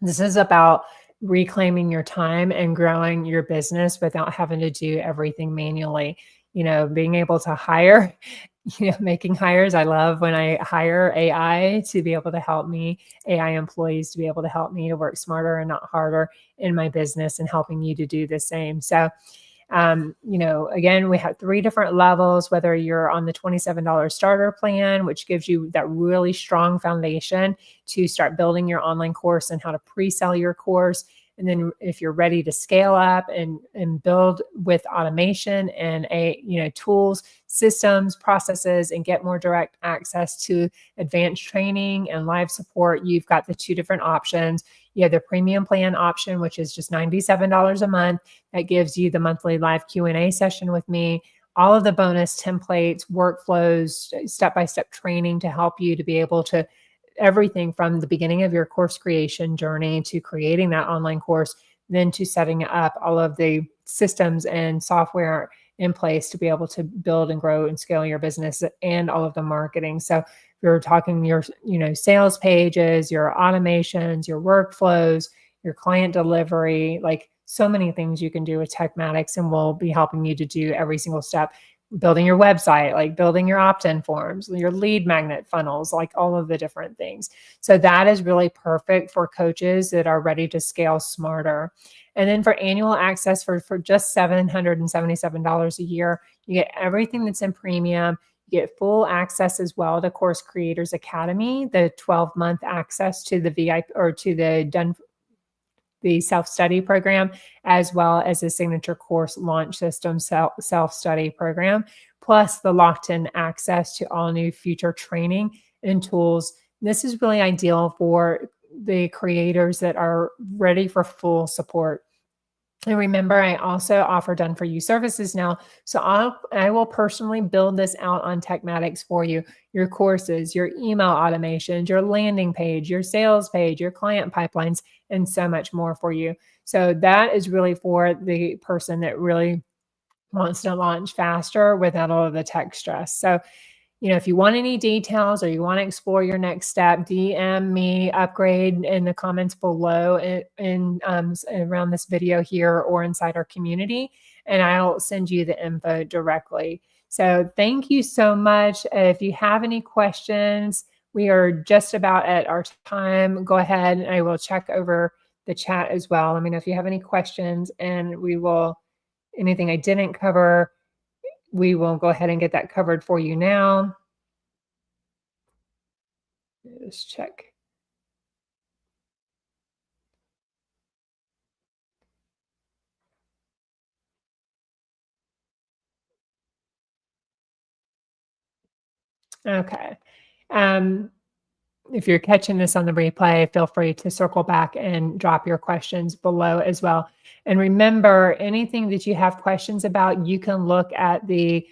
this is about reclaiming your time and growing your business without having to do everything manually. Being able to hire, making hires. I love when I hire AI to be able to help me, AI employees to be able to help me to work smarter and not harder in my business, and helping you to do the same. So Again, we have 3 different levels, whether you're on the $27 starter plan, which gives you that really strong foundation to start building your online course and how to pre-sell your course. And then if you're ready to scale up and build with automation and tools, systems, processes, and get more direct access to advanced training and live support, you've got the 2 different options. You have the premium plan option, which is just $97 a month. That gives you the monthly live Q&A session with me, all of the bonus templates, workflows, step-by-step training to help you to be able to everything from the beginning of your course creation journey to creating that online course, then to setting up all of the systems and software in place to be able to build and grow and scale your business and all of the marketing. So if you're talking your, sales pages, your automations, your workflows, your client delivery, like so many things you can do with TekMatix, and we'll be helping you to do every single step. Building your website, like building your opt-in forms, your lead magnet funnels, like all of the different things. So that is really perfect for coaches that are ready to scale smarter. And then for annual access for just $777 a year, you get everything that's in premium. You get full access as well to Course Creators Academy, the 12-month access to the VIP or to the self-study program, as well as the signature course launch system self-study program, plus the locked-in access to all new future training and tools. This is really ideal for the creators that are ready for full support. And remember, I also offer done for you services now. So I will personally build this out on TekMatix for you. Your courses, your email automations, your landing page, your sales page, your client pipelines, and so much more for you. So that is really for the person that really wants to launch faster without all of the tech stress. So if you want any details or you want to explore your next step, DM me upgrade in the comments below around this video here or inside our community, and I'll send you the info directly. So thank you so much. If you have any questions, we are just about at our time. Go ahead and I will check over the chat as well. Let me know if you have any questions, and anything I didn't cover, we will go ahead and get that covered for you now. Just check. Okay. If you're catching this on the replay, feel free to circle back and drop your questions below as well. And remember, anything that you have questions about, you can look at the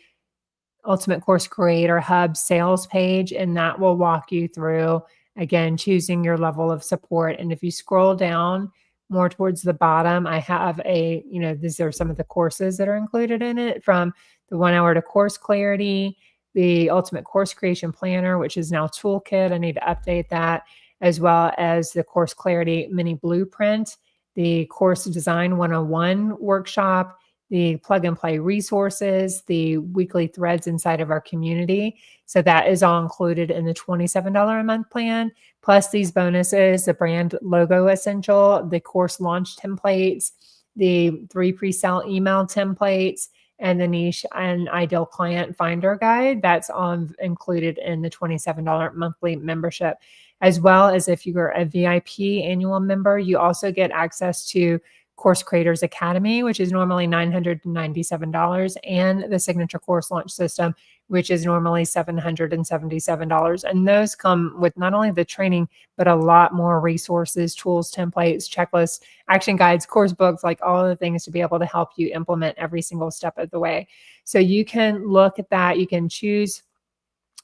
Ultimate Course Creator Hub sales page, and that will walk you through, again, choosing your level of support. And if you scroll down more towards the bottom, I have these are some of the courses that are included in it, from the 1 hour to course clarity, the Ultimate Course Creation Planner, which is now Toolkit. I need to update that, as well as the Course Clarity Mini Blueprint, the Course Design 101 workshop, the plug and play resources, the weekly threads inside of our community. So that is all included in the $27 a month plan, plus these bonuses, the brand logo essential, the course launch templates, the 3 pre-sale email templates, and the niche and ideal client finder guide. That's all included in the $27 monthly membership. As well as if you're a VIP annual member, you also get access to Course Creators Academy, which is normally $997, and the Signature Course Launch System, which is normally $777. And those come with not only the training, but a lot more resources, tools, templates, checklists, action guides, course books, like all of the things to be able to help you implement every single step of the way. So you can look at that. You can choose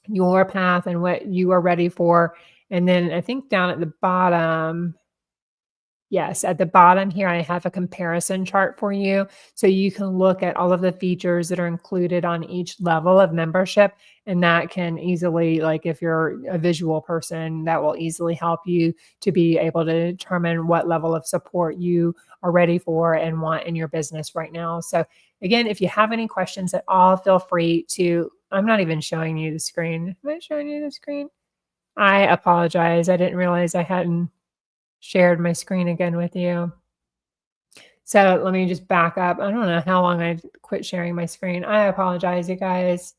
your path and what you are ready for. And then I think down at the bottom, yes, at the bottom here, I have a comparison chart for you. So you can look at all of the features that are included on each level of membership. And that can easily, like if you're a visual person, that will easily help you to be able to determine what level of support you are ready for and want in your business right now. So again, if you have any questions at all, feel free to, I'm not even showing you the screen. Am I showing you the screen? I apologize. I didn't realize I hadn't shared my screen again with you. So let me just back up. I don't know how long I quit sharing my screen. I apologize, you guys.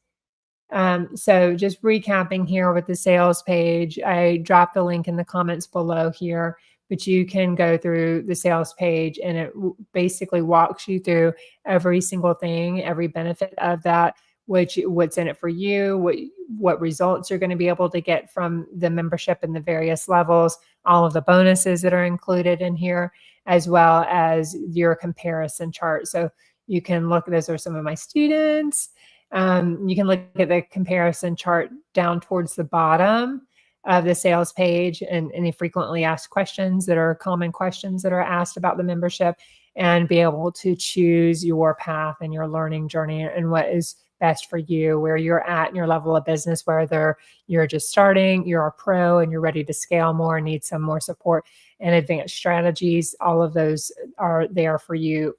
So just recapping here with the sales page, I dropped the link in the comments below here, but you can go through the sales page and it basically walks you through every single thing, every benefit of that, what's in it for you, what results you're going to be able to get from the membership and the various levels, all of the bonuses that are included in here, as well as your comparison chart. So you can look, those are some of my students. You can look at the comparison chart down towards the bottom of the sales page and any frequently asked questions that are common questions that are asked about the membership, and be able to choose your path and your learning journey and what is best for you, where you're at in your level of business, whether you're just starting, you're a pro and you're ready to scale more, need some more support and advanced strategies. All of those are there for you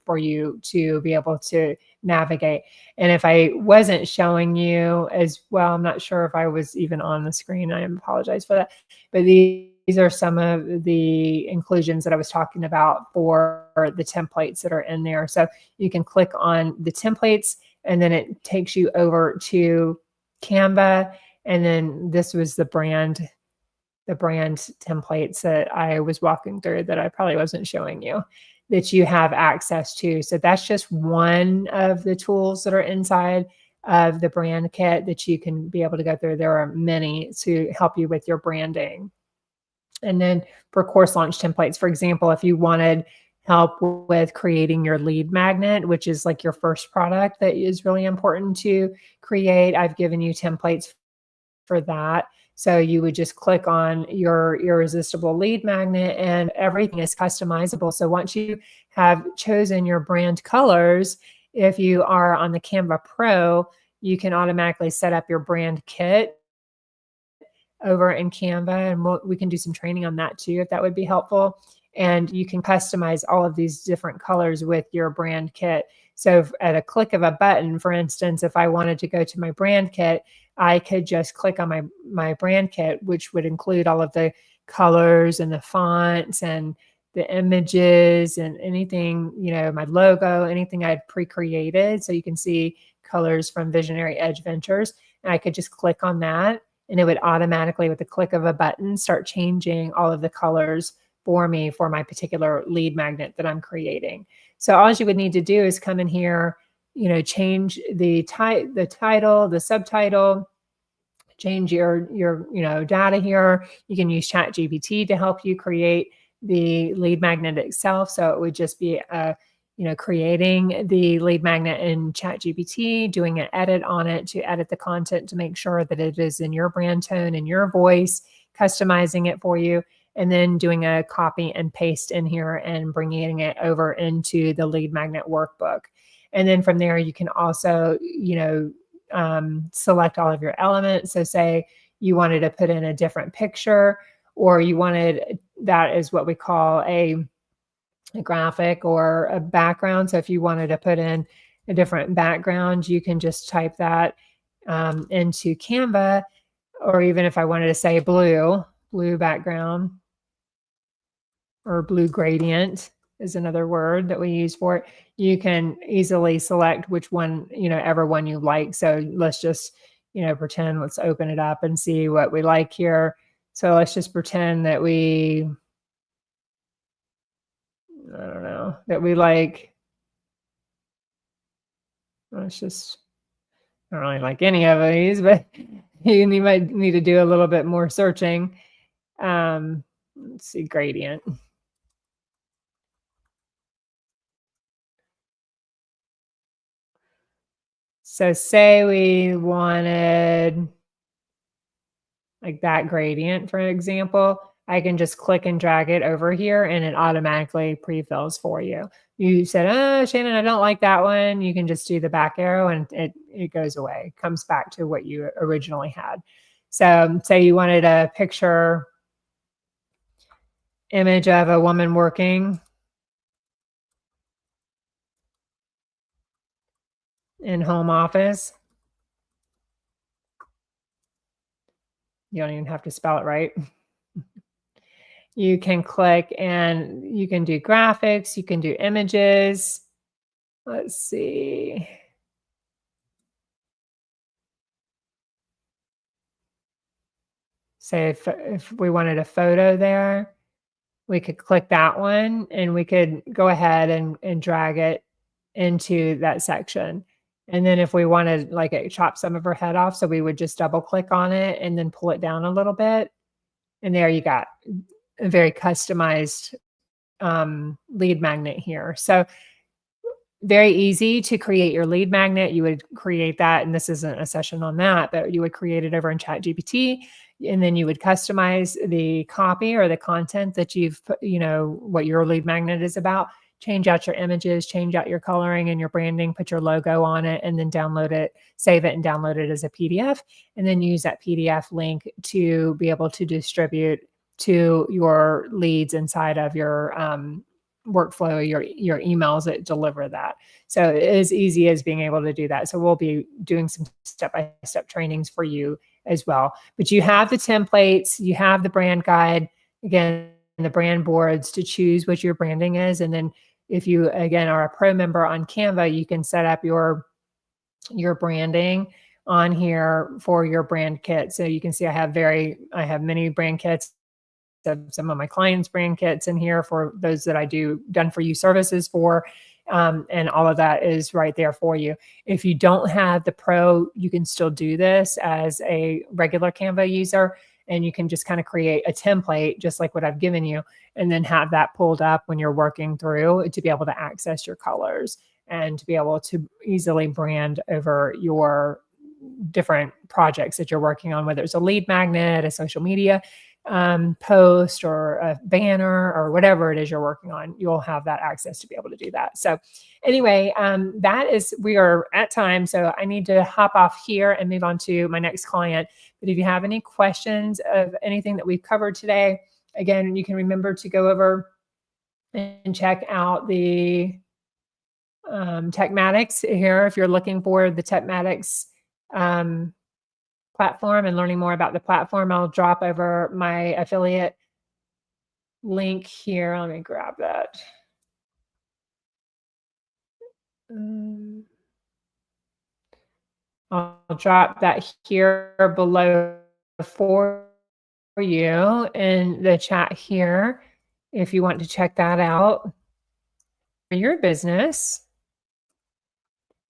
to be able to navigate. And if I wasn't showing you as well, I'm not sure if I was even on the screen. I apologize for that. But these are some of the inclusions that I was talking about for the templates that are in there. So you can click on the templates and then it takes you over to Canva. And then this was the brand templates that I was walking through that I probably wasn't showing you, that you have access to. So that's just one of the tools that are inside of the brand kit that you can be able to go through. There are many to help you with your branding. And then for course launch templates, for example, if you wanted help with creating your lead magnet, which is like your first product that is really important to create, I've given you templates for that. So you would just click on your irresistible lead magnet and everything is customizable. So once you have chosen your brand colors, if you are on the Canva Pro, you can automatically set up your brand kit over in Canva, and we can do some training on that too, if that would be helpful. And you can customize all of these different colors with your brand kit. So at a click of a button, for instance, if I wanted to go to my brand kit, I could just click on my brand kit, which would include all of the colors and the fonts and the images and anything, my logo, anything I'd pre-created. So you can see colors from Visionary Edge Ventures. And I could just click on that and it would automatically, with the click of a button, start changing all of the colors for me for my particular lead magnet that I'm creating. So all you would need to do is come in here, change the title, the subtitle, change your data here. You can use ChatGPT to help you create the lead magnet itself. So it would just be creating the lead magnet in ChatGPT, doing an edit on it to edit the content to make sure that it is in your brand tone and your voice, customizing it for you, and then doing a copy and paste in here and bringing it over into the lead magnet workbook. And then from there, you can also, select all of your elements. So say you wanted to put in a different picture, or you wanted, that is what we call a graphic or a background. So if you wanted to put in a different background, you can just type that into Canva. Or even if I wanted to say blue background, or blue gradient is another word that we use for it, you can easily select which one, ever one you like. So let's just, pretend, let's open it up and see what we like here. So let's just pretend that I don't know, that we like, let's just, I don't really like any of these, but you might need to do a little bit more searching. Let's see, gradient. So say we wanted like that gradient, for example, I can just click and drag it over here and it automatically pre-fills for you. You said, oh, Shannon, I don't like that one. You can just do the back arrow and it goes away, comes back to what you originally had. So say you wanted a picture image of a woman working in home office. You don't even have to spell it right. you can click and you can do graphics, you can do images. Let's see. Say if we wanted a photo there, we could click that one and we could go ahead and drag it into that section. And then if we wanted like chop some of her head off, so we would just double click on it and then pull it down a little bit. And there you got a very customized lead magnet here. So very easy to create your lead magnet. You would create that, and this isn't a session on that, but you would create it over in ChatGPT, and then you would customize the copy or the content that you've put, what your lead magnet is about. Change out your images, change out your coloring and your branding, put your logo on it, and then download it, save it and download it as a PDF, and then use that PDF link to be able to distribute to your leads inside of your workflow, your emails that deliver that. So as easy as being able to do that. So we'll be doing some step-by-step trainings for you as well. But you have the templates, you have the brand guide, again, the brand boards to choose what your branding is. And then if you, again, are a pro member on Canva, you can set up your branding on here for your brand kit. So you can see I have many brand kits. Some of my clients' brand kits in here for those that I do done for you services for. And all of that is right there for you. If you don't have the pro, you can still do this as a regular Canva user, and you can just kind of create a template just like what I've given you, and then have that pulled up when you're working through to be able to access your colors and to be able to easily brand over your different projects that you're working on, whether it's a lead magnet, a social media post, or a banner, or whatever it is you're working on. You'll have that access to be able to do that. So anyway, we are at time, so I need to hop off here and move on to my next client. But if you have any questions of anything that we've covered today, again, you can remember to go over and check out the TekMatix here if you're looking for the TekMatix platform and learning more about the platform. I'll drop over my affiliate link here. Let me grab that. I'll drop that here below for you in the chat here if you want to check that out for your business.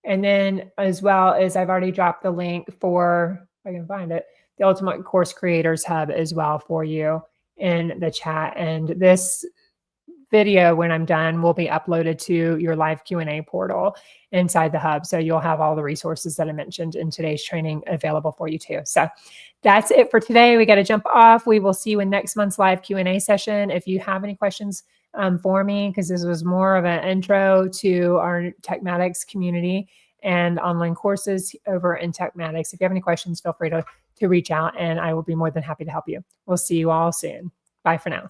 And then as well as I've already dropped the link for, if I can find it, the Ultimate Course Creators Hub as well for you in the chat. And this video, when I'm done, will be uploaded to your live Q&A portal inside the hub. So you'll have all the resources that I mentioned in today's training available for you too. So that's it for today. We got to jump off. We will see you in next month's live Q&A session. If you have any questions for me, because this was more of an intro to our TekMatix community and online courses over in TekMatix. If you have any questions, feel free to reach out, and I will be more than happy to help you. We'll see you all soon. Bye for now.